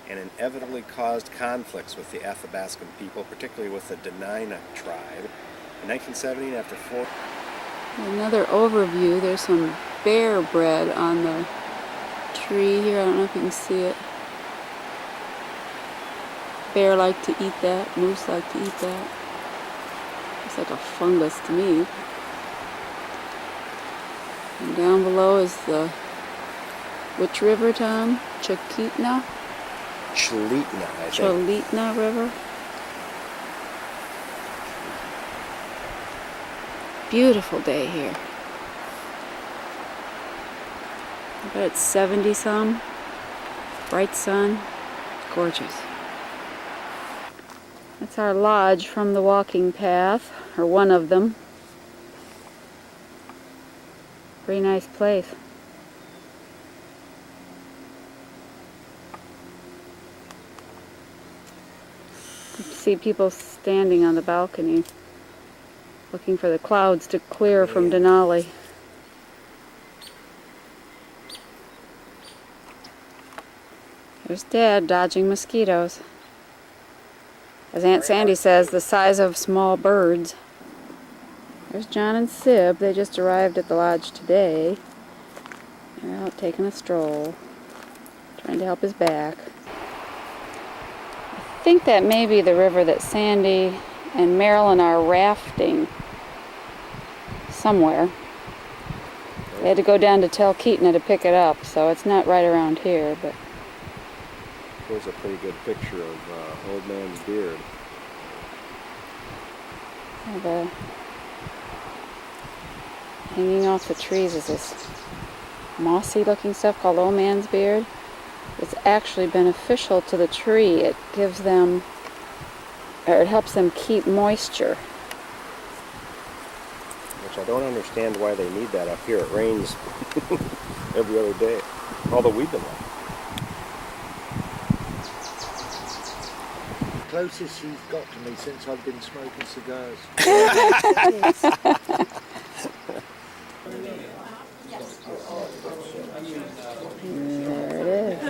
and inevitably caused conflicts with the Athabascan people, particularly with the Denina tribe. In 1970, after 4... Another overview, there's some bear bread on the tree here. I don't know if you can see it. Bear like to eat that. Moose like to eat that. Looks like a fungus to me. And down below is the... which river, Tom? Chokitna? Chalitna, I think. Chalitna River. Beautiful day here. I bet it's 70 some. Bright sun. Gorgeous. That's our lodge from the walking path, or one of them. Pretty nice place. see people standing on the balcony looking for the clouds to clear from Denali. There's Dad dodging mosquitoes. As Aunt Sandy says, the size of small birds. There's John and Sib. They just arrived at the lodge today. They're out taking a stroll, trying to help his back. I think that may be the river that Sandy and Marilyn are rafting somewhere. They had to go down to Talkeetna to pick it up, so it's not right around here, but Here's a pretty good picture of Old Man's Beard. Hanging off the trees is this mossy looking stuff called Old Man's Beard. It's actually beneficial to the tree. It gives them, or it helps them keep moisture. Which I don't understand why they need that up here. It rains every other day. Although we've been lucky. Closest you've got to me since I've been smoking cigars. There it is.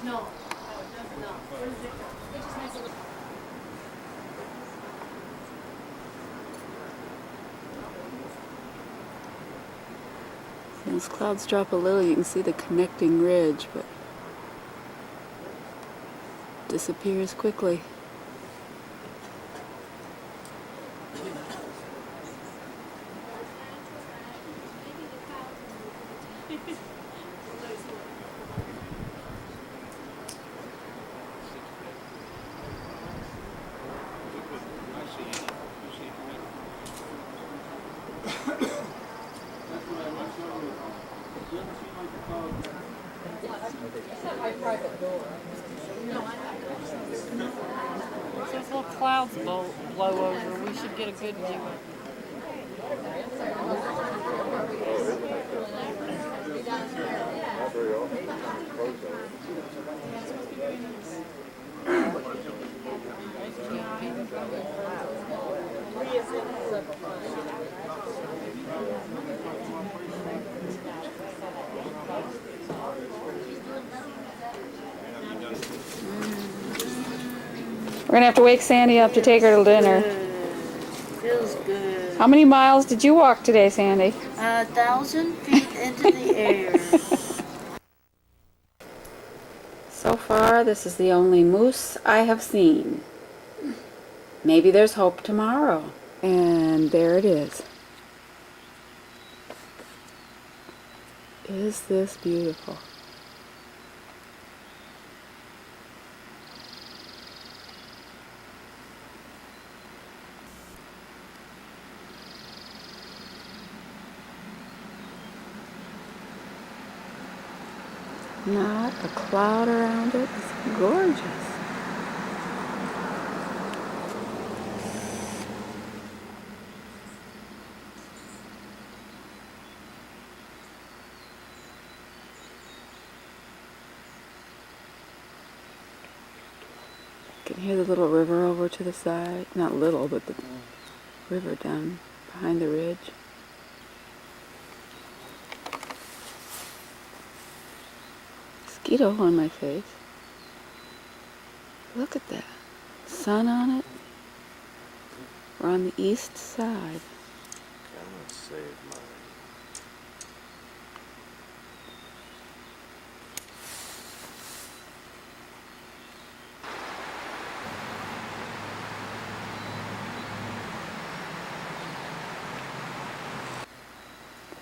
No. As clouds drop a little, you can see the connecting ridge, but disappears quickly. If those little clouds blow over, we should get a good view. We're gonna have to wake Sandy up to take her to dinner. Feels good. How many miles did you walk today, Sandy? 1,000 feet into the air. So far, this is the only moose I have seen. Maybe there's hope tomorrow. And there it is. Is this beautiful? Not a cloud around it. It's gorgeous. You can hear the little river over to the side. Not little, but the river down behind the ridge. Mosquito on my face. Look at that. Sun on it. We're on the east side. I'm gonna save mine.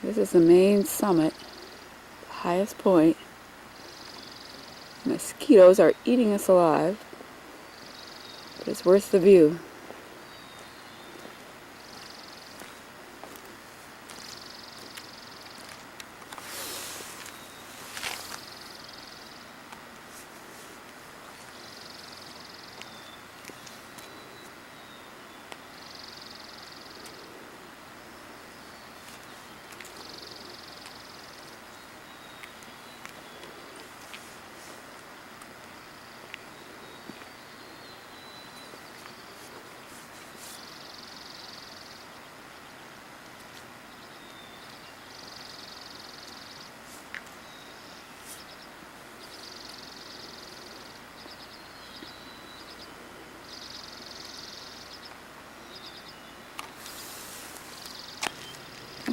This is the main summit, the highest point. Mosquitoes are eating us alive, but it's worth the view.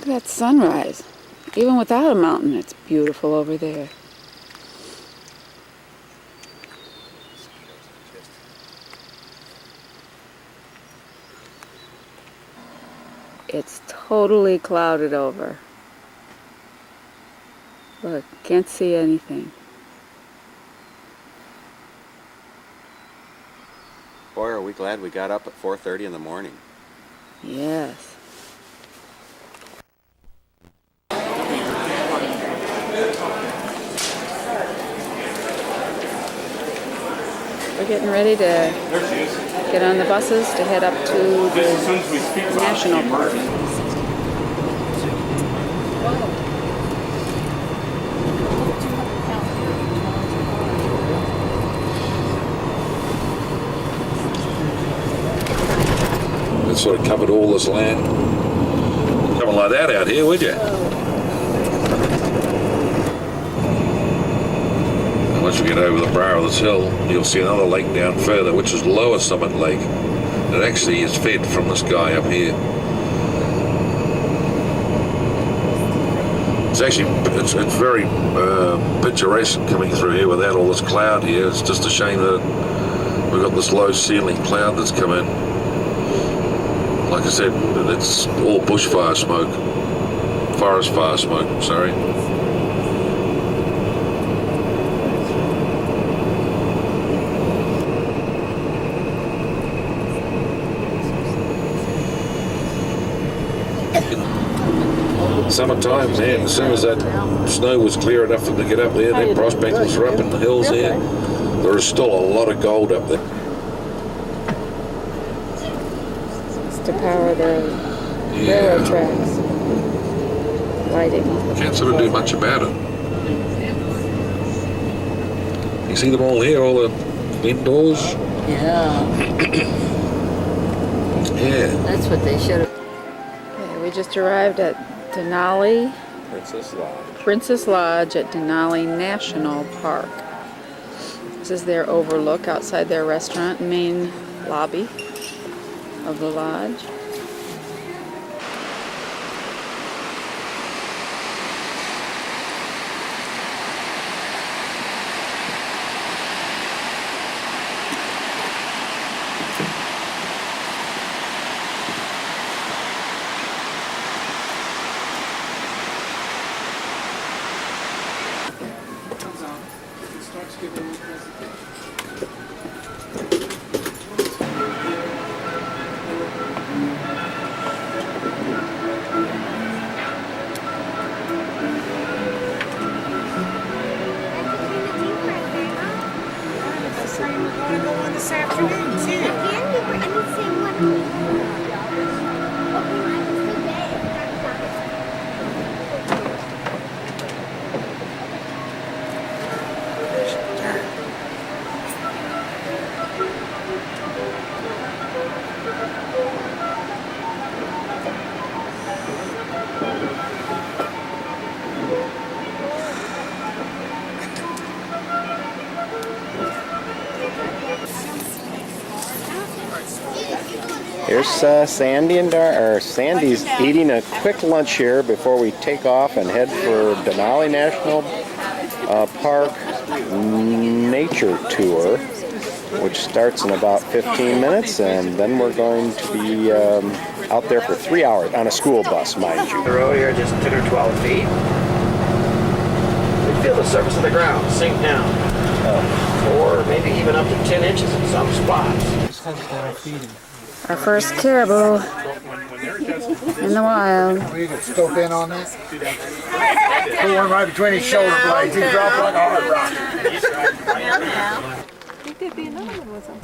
Look at that sunrise. Even without a mountain, it's beautiful over there. It's totally clouded over. Look, can't see anything. Boy, are we glad we got up at 4:30 in the morning. Yes. We're getting ready to get on the buses to head up to the national park. It sort of covered all this land. Something like that out here, would you? Once you get over the brow of this hill, you'll see another lake down further, which is Lower Summit Lake. It actually is fed from this guy up here. It's actually, it's very picturesque coming through here without all this cloud here. It's just a shame that we've got this low ceiling cloud that's come in. Like I said, it's all bushfire smoke. Forest fire smoke, sorry. Summertime, man, as soon as that snow was clear enough for them to get up there, their prospectors were up in the hills there. There is still a lot of gold up there. To power the railroad tracks. Lighting. Can't sort of do much about it. You see them all here, all the indoors? Yeah. Yeah. That's what they should have. Okay, we just arrived at Denali Princess Lodge at Denali National Park. This is their overlook outside their restaurant, main lobby of the lodge. This afternoon too. Here's Sandy's eating a quick lunch here before we take off and head for Denali National Park Nature Tour, which starts in about 15 minutes, and then we're going to be out there for 3 hours on a school bus, mind you. The road here just 10 or 12 feet. We feel the surface of the ground sink down, or maybe even up to 10 inches in some spots. Our first caribou in the wild. You can stoke in on that. Put one right between his shoulder blades. He dropped like a hard rock. I think there'd be another one with them.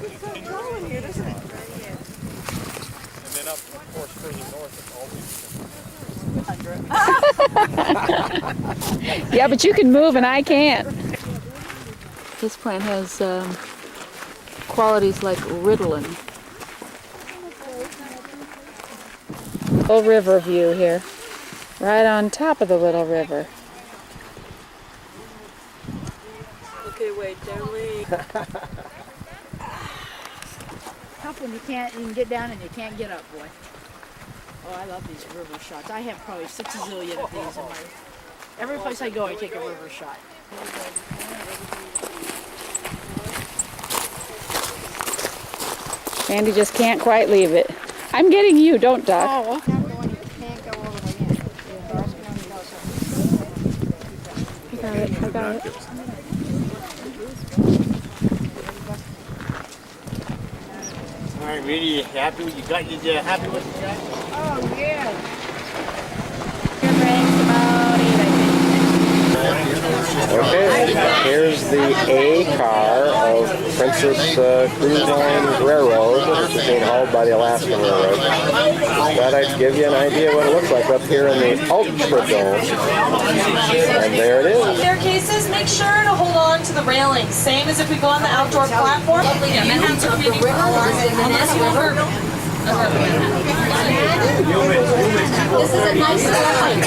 And then up, of course, further north, it's all Yeah, but you can move and I can't. This plant has qualities like Ritalin. Little river view here, right on top of the little river. Okay, wait, Darlene. Tough when you can get down and you can't get up, boy. Oh, I love these river shots. I have probably 6 zillion of these in my... Every place I go, I take a river shot. Andy just can't quite leave it. I'm getting you, don't duck. Oh, okay. I got it, I got it. All right, really happy? You got you happy with the track? Oh, yeah. Okay, here's the A car of Princess Cruise Line Railroad, which is being hauled by the Alaskan Railroad. Thought I'd give you an idea what it looks like up here in the Ultra Dome. And there it is. Staircases, make sure to hold on to the railings, same as if we go on the outdoor platform. This is a nice line.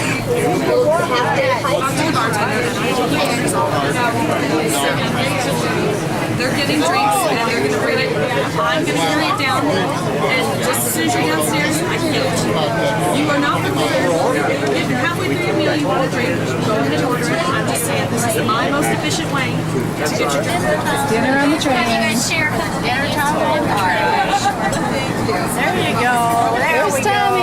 They're getting drinks and they're going to bring it. I'm going to carry it down, and just as soon as you're downstairs, I can give it to you. You are not prepared. If you're halfway through your meal, you want a drink, go ahead and order it. I'm just saying, this is my most efficient way to get your drink. Dinner on the train. Dinner time on the train. There you go. There we go.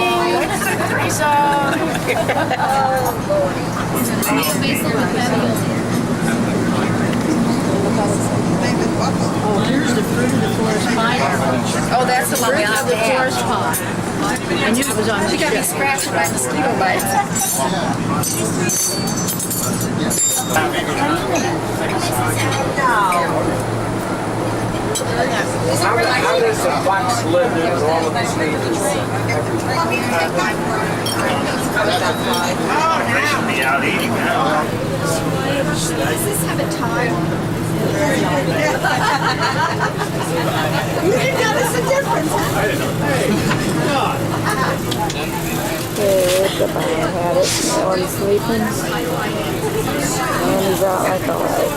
Oh, here's the fruit of the forest pine. Oh, that's the one Fruit of the forest pine. I knew it was on the She got me ship. scratched by mosquito bites. How does the fox live in all of these things? Be out eating now. Does this have a time? You didn't notice the difference, huh? I didn't know. Okay, the bar had it. That one's sleeping. And he's out like a light.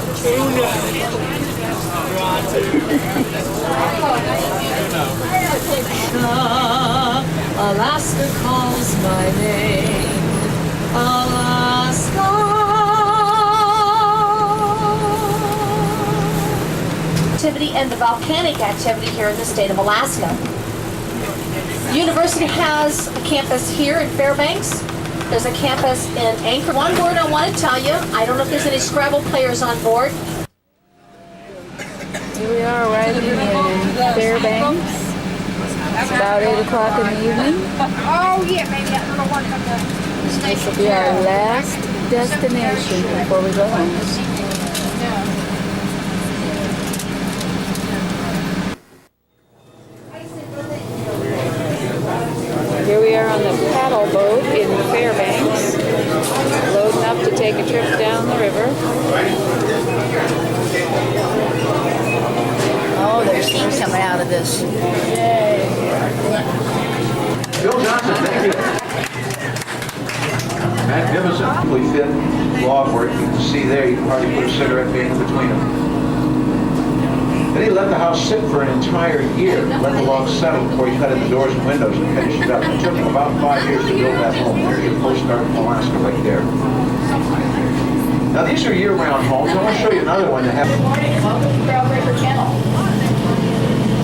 Alaska calls my name. Alaska. Activity and the volcanic activity here in the state of Alaska. The university has a campus here in Fairbanks. There's a campus in Anchor. One word I want to tell you, I don't know if there's any Scrabble players on board. Here we are riding in Fairbanks. It's about 8 o'clock in the evening. Oh, yeah, maybe that little one from the station. This will be our last destination before we go home. Here we are on the paddle boat in Fairbanks, loading up to take a trip down the river. Oh, there's steam coming out of this. Yay. Bill Johnson, thank you. Magnificently thin log work. You can see there, you can hardly put a cigarette being in between them. Then he let the house sit for an entire year, let the logs settle before he cut in the doors and windows and finished it up. It took him about 5 years to build that home. There's your postcard from Alaska right there. Now these are year-round homes. I want to show you another one that has... Good morning and welcome to Trailbreaker Channel.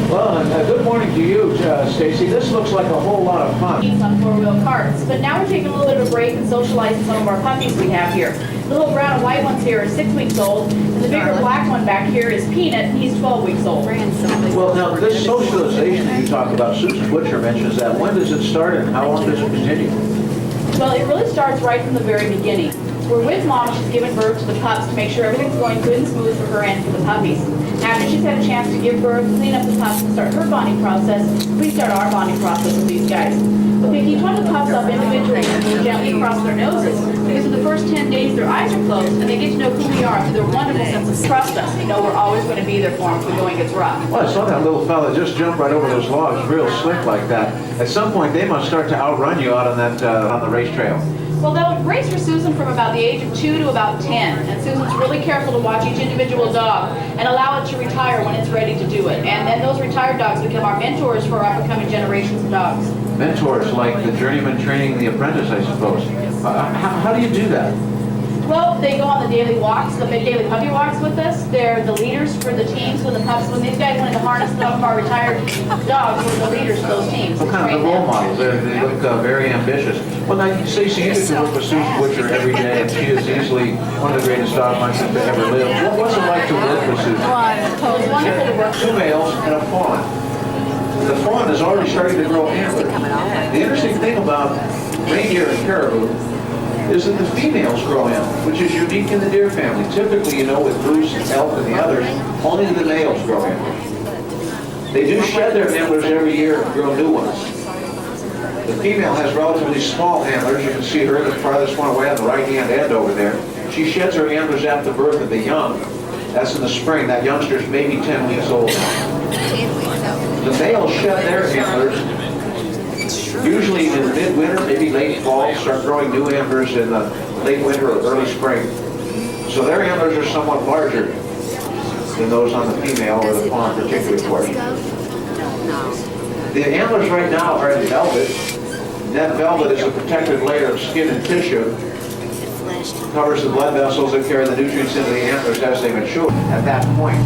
Well, good morning to you, Stacy. This looks like a whole lot of fun. On four-wheel carts, but now we're taking a little bit of a break and socializing some of our puppies we have here. The little brown and white ones here are 6 weeks old, and the bigger black one back here is Peanut, and he's 12 weeks old. Well, now, this socialization that you talk about, Susan Butcher mentions that. When does it start and how long does it continue? Well, it really starts right from the very beginning. We're with mom, she's given birth to the pups to make sure everything's going good and smooth for her and for the puppies. After she's had a chance to give birth, clean up the pups, and start her bonding process, we start our bonding process with these guys. We'll pick each one of the pups up individually and we'll gently cross their noses, because for the first 10 days their eyes are closed and they get to know who we are through their wonderful sense of trust us. They know we're always going to be there for them if the going gets rough. Well, I saw that little fella just jump right over those logs, real slick like that. At some point, they must start to outrun you out on that on the race trail. Well, they'll race for Susan from about the age of 2 to about 10, and Susan's really careful to watch each individual dog and allow it to retire when it's ready to do it. And then those retired dogs become our mentors for our upcoming generations of dogs. Mentors like the journeyman training the apprentice, I suppose. How do you do that? Well, they go on the daily walks, the daily puppy walks with us. They're the leaders for the teams when the pups, when these guys wanted to harness some of our retired dogs, we're the leaders for those teams. What kind of the role models? They look very ambitious. Well, now, Stacey, you get to work with Susan Butcher every day, and she is easily one of the greatest dog munchers to ever live. What was it like to work with Susan? Well, it's wonderful to work with. 2 males and a fawn. The fawn is already starting to grow antlers. The interesting thing about reindeer and caribou is that the females grow in, which is unique in the deer family. Typically, you know, with moose, elk, and the others, only the males grow in. They do shed their antlers every year and grow new ones. The female has relatively small antlers. You can see her, the farthest one away on the right-hand end over there. She sheds her antlers at the birth of the young. That's in the spring. That youngster's maybe 10 weeks old now. The males shed their antlers usually in midwinter, maybe late fall, start growing new antlers in the late winter or early spring. So their antlers are somewhat larger than those on the female or the fawn, particularly for you. The antlers right now are in velvet. That velvet is a protected layer of skin and tissue. Covers the blood vessels that carry the nutrients into the antlers as they mature. At that point,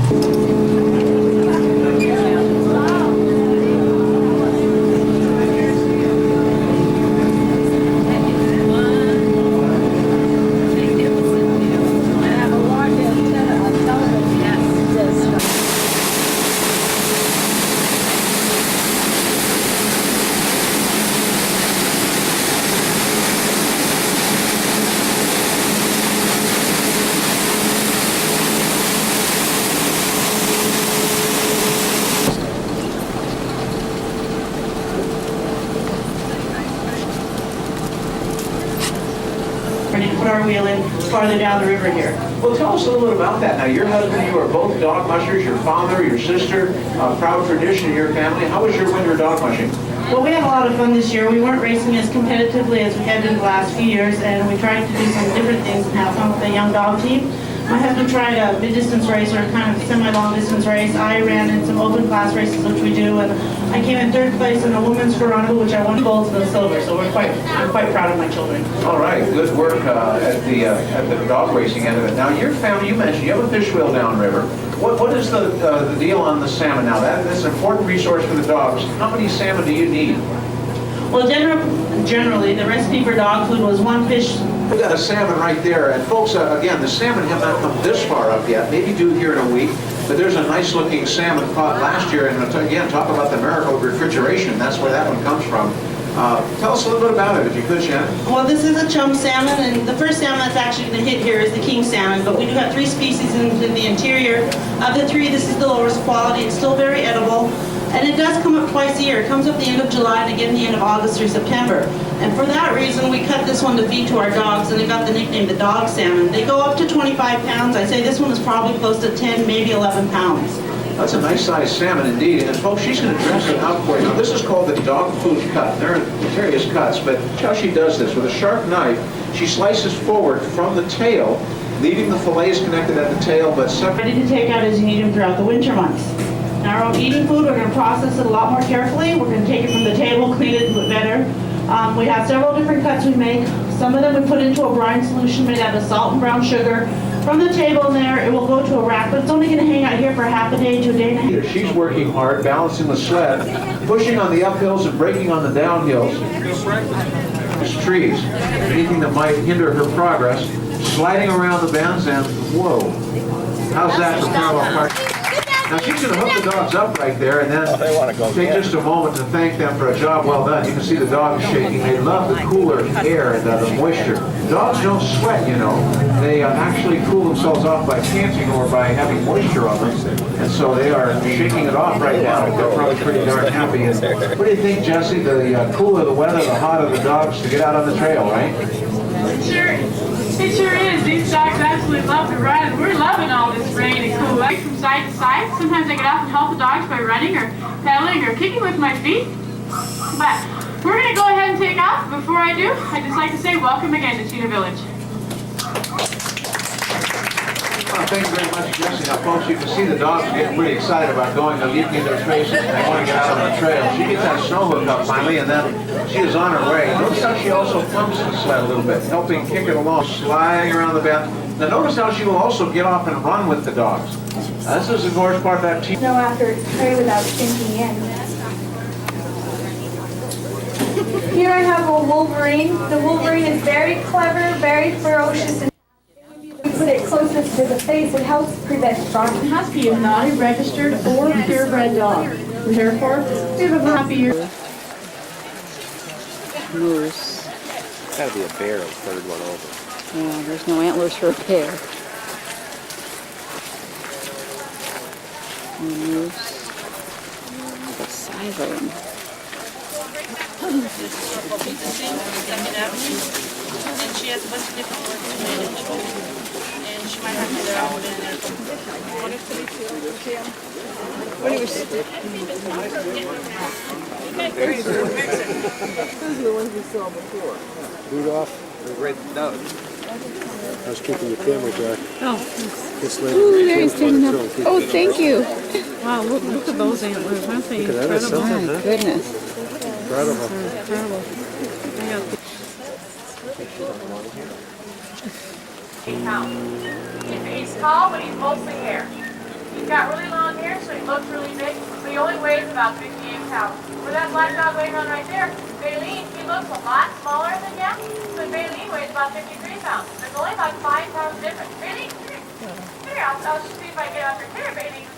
put our wheel in farther down the river here. well, tell us a little bit about that. Now, your husband, you are both dog mushers, your father, your sister, a proud tradition in your family. How was your winter dog mushing? Well, we had a lot of fun this year. We weren't racing as competitively as we had been the last few years, and we tried to do some different things and have fun with the young dog team. My husband tried a mid-distance race or kind of semi-long distance race. I ran in some open class races, which we do, and I came in 3rd place in the women's Veronica, which I won golds and silver. So I'm quite proud of my children. All right, good work at the dog racing end of it. Now, your family, you mentioned you have a fish wheel downriver. What is the deal on the salmon now? That's an important resource for the dogs. How many salmon do you need? Well, generally, the recipe for dog food was 1 fish. We got a salmon right there, and folks, again, the salmon have not come this far up yet. Maybe due here in a week, but there's a nice-looking salmon caught last year, and again, talk about the miracle of refrigeration. That's where that one comes from. Tell us a little bit about it, if you could, Shannon. Well, this is a chum salmon, and the first salmon that's actually the hit here is the king salmon, but we do have 3 species in the interior. Of the 3, this is the lowest quality. It's still very edible, and it does come up twice a year. It comes up the end of July and again the end of August through September. And for that reason, we cut this one to feed to our dogs, and it got the nickname the dog salmon. They go up to 25 pounds. I'd say this one is probably close to 10, maybe 11 pounds. That's a nice-sized salmon indeed, and folks, she's going to dress it out for you. Now, this is called the dog food cut. There are various cuts, but how she does this, with a sharp knife, she slices forward from the tail, leaving the fillets connected at the tail, but Ready to take out as you need them throughout the winter months. Now, our own eating food, we're going to process it a lot more carefully. We're going to take it from the table, clean it better. We have several different cuts we make. Some of them we put into a brine solution made out of salt and brown sugar. From the table in there, it will go to a rack, but it's only going to hang out here for half a day to a day and a half. she's working hard, balancing the sled, pushing on the uphills and braking on the downhills. There's trees, anything that might hinder her progress, sliding around the bends, and whoa, how's that for parallel parking? Now she's going to hook the dogs up right there and then take just a moment to thank them for a job well done. You can see the dogs shaking. They love the cooler air and the moisture. Dogs don't sweat, you know. They actually cool themselves off by panting or by having moisture on them. And so they are shaking it off right now. They're probably pretty darn happy. And what do you think, Jesse? The cooler the weather, the hotter the dogs to get out on the trail, right? It sure is. These dogs absolutely love to run. We're loving all this rain and cool weather from side to side. Sometimes I get out and help the dogs by running or pedaling or kicking with my feet. But we're going to go ahead and take off. Before I do, I'd just like to say welcome again to Tuna Village. Thank you very much, Jesse. Now, folks, you can see the dogs getting pretty excited about going. They're leaping in their faces and they want to get out on the trail. She gets that snow hook up finally, and then she is on her way. Notice how she also pumps the sled a little bit, helping kick it along, sliding around the bend. Now, notice how she will also get off and run with the dogs. This is, of course, part of that team. No, after it's prey without sinking in. Here I have a wolverine. The wolverine is very clever, very ferocious, and we put it closest to the face. It helps prevent shock. The Husky is not a registered or purebred dog. Therefore, we have a happier. Moose. Gotta be a bear, the third one over. Yeah, there's no antlers for a bear. Moose. The size of them. And she has a bunch of different work to manage. And she might have to go out in there. What do you Those are the ones we saw before. Rudolph, the red dove. I was keeping your camera dry. Oh. This lady. Ooh, there he's taking up. Oh, thank you. Wow, look at those antlers. Aren't they Look at that, that's incredible? something, My huh? goodness. Incredible. Incredible. He's tall, but he's mostly hair. He's got really long hair, so he looks really big, but he only weighs about 58 pounds. Where that black dog weighing on right there, Baleen, he looks a lot smaller than him, so Baleen weighs about 53 pounds. There's only about 5 pounds difference. Baleen, come here. Come here, I'll just see if I get up here. Come here, Baleen.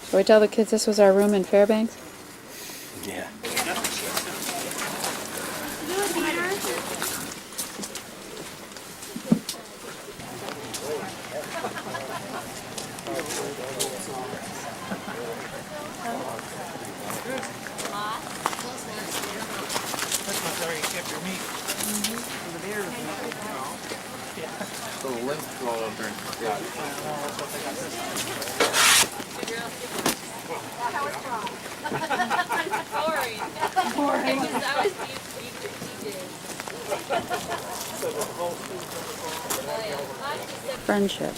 Shall we tell the kids this was our room in Fairbanks? Yeah. So the lint roll over. Yeah. Friendship.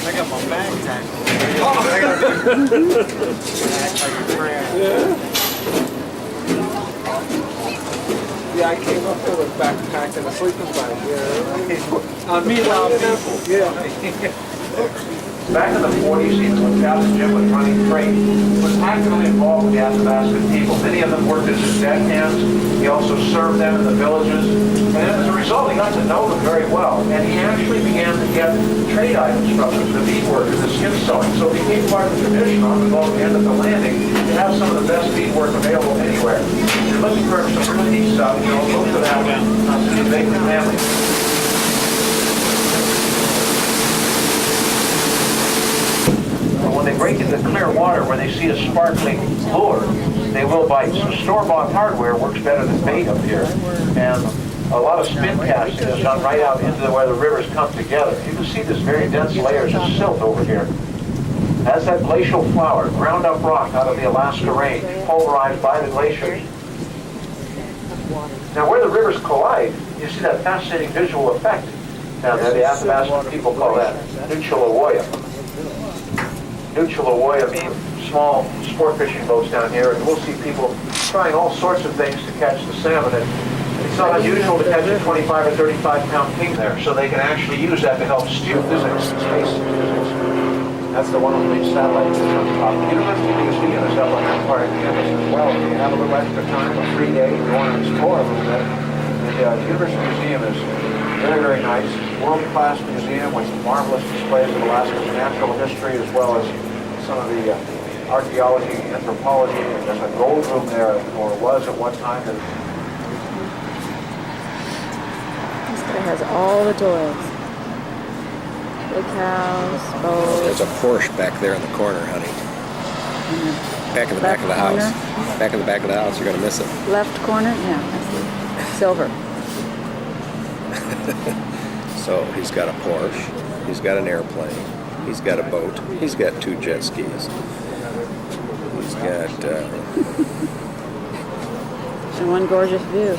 I got my bag tackled. Yeah, I came up there with backpack and a sleeping bag. Yeah. On me, loud people. Yeah. Back in the 40s, even when Captain Jim was running freight, was actively involved with the Athabasca people. Many of them worked as his deckhands. He also served them in the villages. And as a result, he got to know them very well. And he actually began to get trade items from them, the beadwork and the skin sewing. So it became part of the tradition on the boat and at the landing to have some of the best beadwork available anywhere. If you're looking for some really neat stuff, you know, look for that to the Baker family. When they break into clear water where they see a sparkling lure, they will bite. So store-bought hardware works better than bait up here. And a lot of spin casting is done right out into where the rivers come together. You can see this very dense layers of silt over here. That's that glacial flour, ground up rock out of the Alaska Range, pulverized by the glaciers. Now where the rivers collide You see that fascinating visual effect down there. The Athabascan people call that Nuchalawoya. Nuchalawoya means small sport fishing boats down here, and we'll see people trying all sorts of things to catch the salmon. And it's not unusual to catch a 25 or 35 pound king there, so they can actually use that to help steer physics, space physics. That's the one of the big satellites that's on top. The University Museum is up on that part of campus as well. If you have a little extra time, a free day, you want to explore a little bit. The University Museum is very, very nice. World-class museum with marvelous displays of Alaska's natural history as well as some of the archaeology, anthropology. And there's a gold room there, or was at one time. This guy has all the toys. Big house, boat. There's a Porsche back there in the corner, honey. Back in the back of the house. Back in the back of the house, you're going to miss it. Left corner? Yeah, I see. Silver. So he's got a Porsche, he's got an airplane, he's got a boat, he's got 2 jet skis. He's got... And one gorgeous view.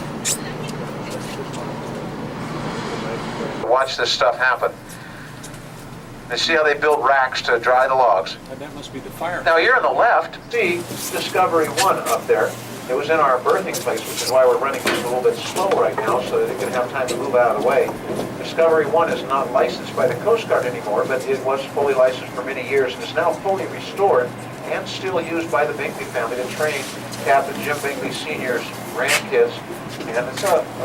Watch this stuff happen. And see how they build racks to dry the logs. And that must be the fire. Now here on the left, see Discovery 1 up there. It was in our berthing place, which is why we're running just a little bit slow right now so that it can have time to move out of the way. Discovery 1 is not licensed by the Coast Guard anymore, but it was fully licensed for many years and is now fully restored and still used by the Bingley family to train Captain Jim Bingley Sr.'s grandkids. And it's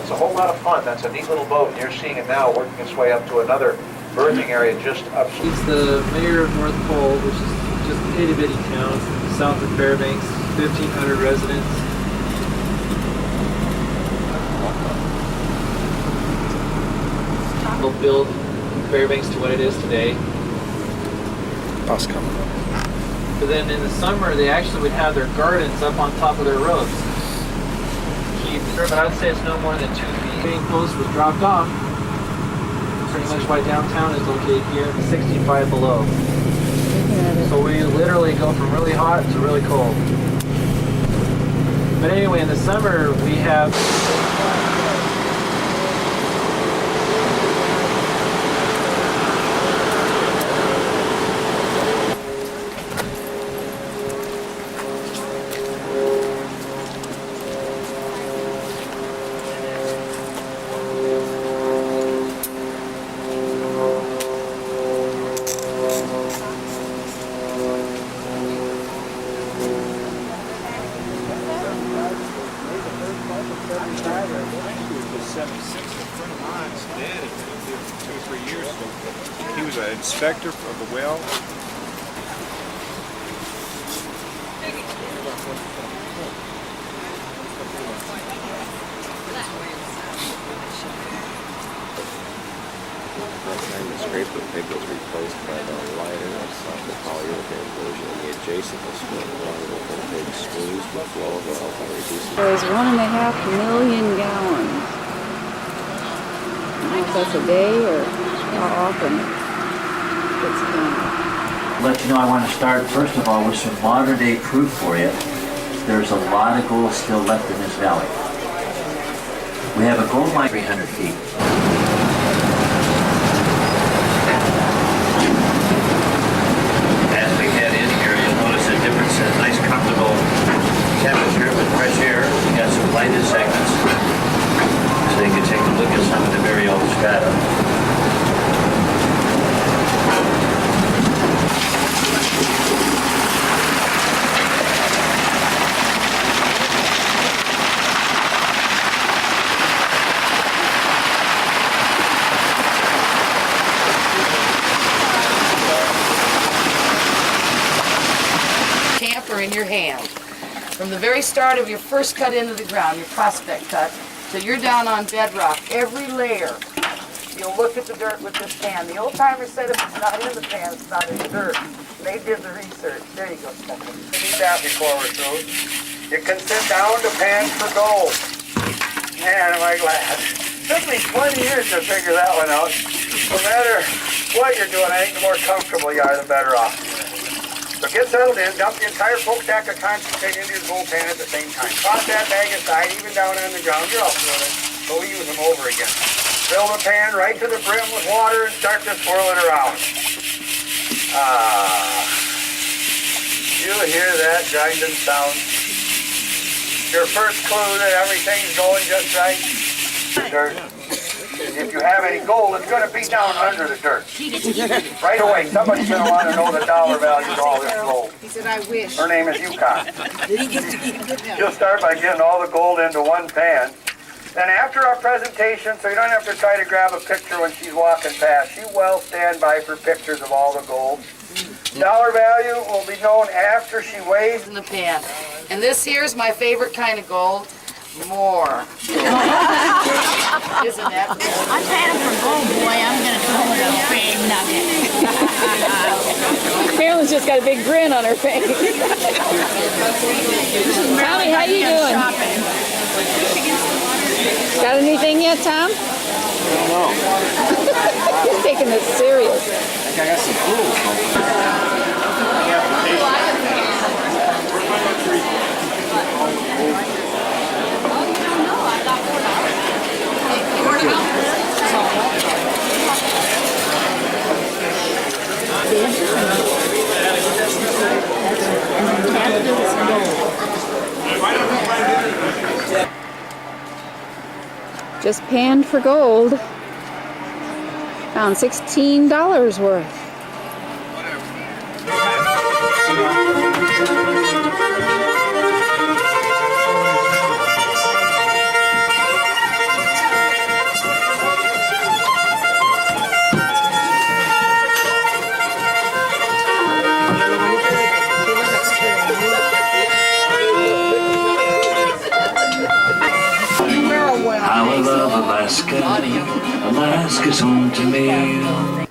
a whole lot of fun. That's a neat little boat, and you're seeing it now working its way up to another berthing area just upstream. He's the mayor of North Pole, which is just an itty-bitty town south of Fairbanks, 1,500 residents. Will build Fairbanks to what it is today. Bus coming. But then in the summer, they actually would have their gardens up on top of their roofs. But I'd say it's no more than 2 feet. Main post was dropped off. Pretty much why downtown is located here, 65 below. So we literally go from really hot to really cold. But anyway, in the summer, we have... Inspector of the well. The scraper pig was replaced by the lighter and softer polyurethane version, and the adjacent was split along with the pig squeezed with flow of oil by reducing... There's 1.5 million gallons. I don't know if that's a day or how often it's done. Let you know, I want to start first of all with some modern day proof for you. There's a lot of gold still left in this valley. We have a gold mine 300 feet. As we head in here, you'll notice a difference in nice comfortable temperature with fresh air. We got some lighted segments so you can take a look at some of the very old strata. In your hand. From the very start of your first cut into the ground, your prospect cut, till you're down on bedrock, every layer, you'll look at the dirt with this pan. The old timer said if it's not in the pan, it's not in the dirt. They did the research. There you go, Stephanie. Need that before we're through. You can sit down to pan for gold. Man, am I glad. Took me 20 years to figure that one out. No matter what you're doing, I think the more comfortable you are, the better off. So get settled in, dump the entire poke stack of concentrate into your gold pan at the same time. Toss that bag aside, even down on the ground, you're all through it. So we use them over again. Fill the pan right to the brim with water and start to swirl it around. You hear that grinding sound? Your first clue that everything's going just right. Dirt. If you have any gold, it's going to be down under the dirt. Right away, somebody's going to want to know the dollar value of all this gold. He said, I wish. Her name is Yukon. He gets to keep it now. She'll start by getting all the gold into one pan. Then after our presentation, so you don't have to try to grab a picture when she's walking past, she will stand by for pictures of all the gold. Dollar value will be known after she weighs In the pan. And this here's my favorite kind of gold. More. Isn't that? I'm panning for gold, boy. I'm gonna throw it a big nugget. Carolyn's just got a big grin on her face. Tommy, how you doing? Got anything yet, Tom? I don't know. He's taking this serious. I think I got some tools. Just panned for gold. Found $16 worth. I will love Alaska. Alaska's home to me.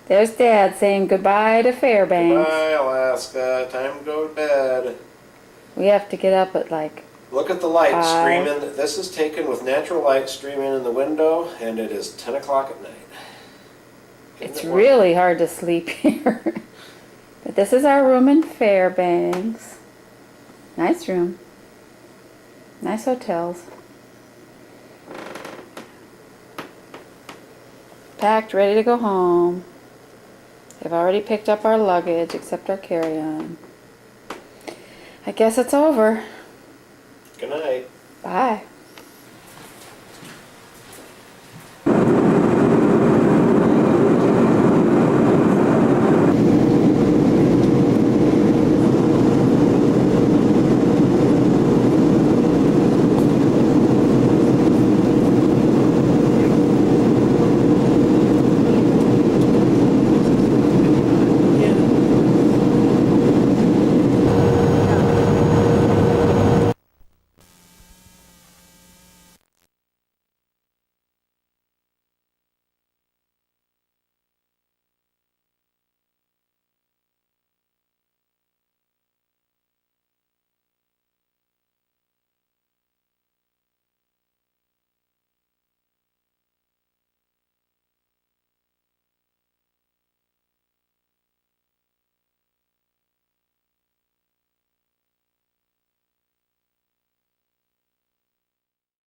There's Dad saying goodbye to Fairbanks. Bye, Alaska. Time to go to bed. We have to get up at like... Look at the light 5. streaming. This is taken with natural light streaming in the window, and it is 10 o'clock at night. It's really hard to sleep here. But this is our room in Fairbanks. Nice room. Nice hotels. Packed, ready to go home. They've already picked up our luggage, except our carry-on. I guess it's over. Good night. Bye.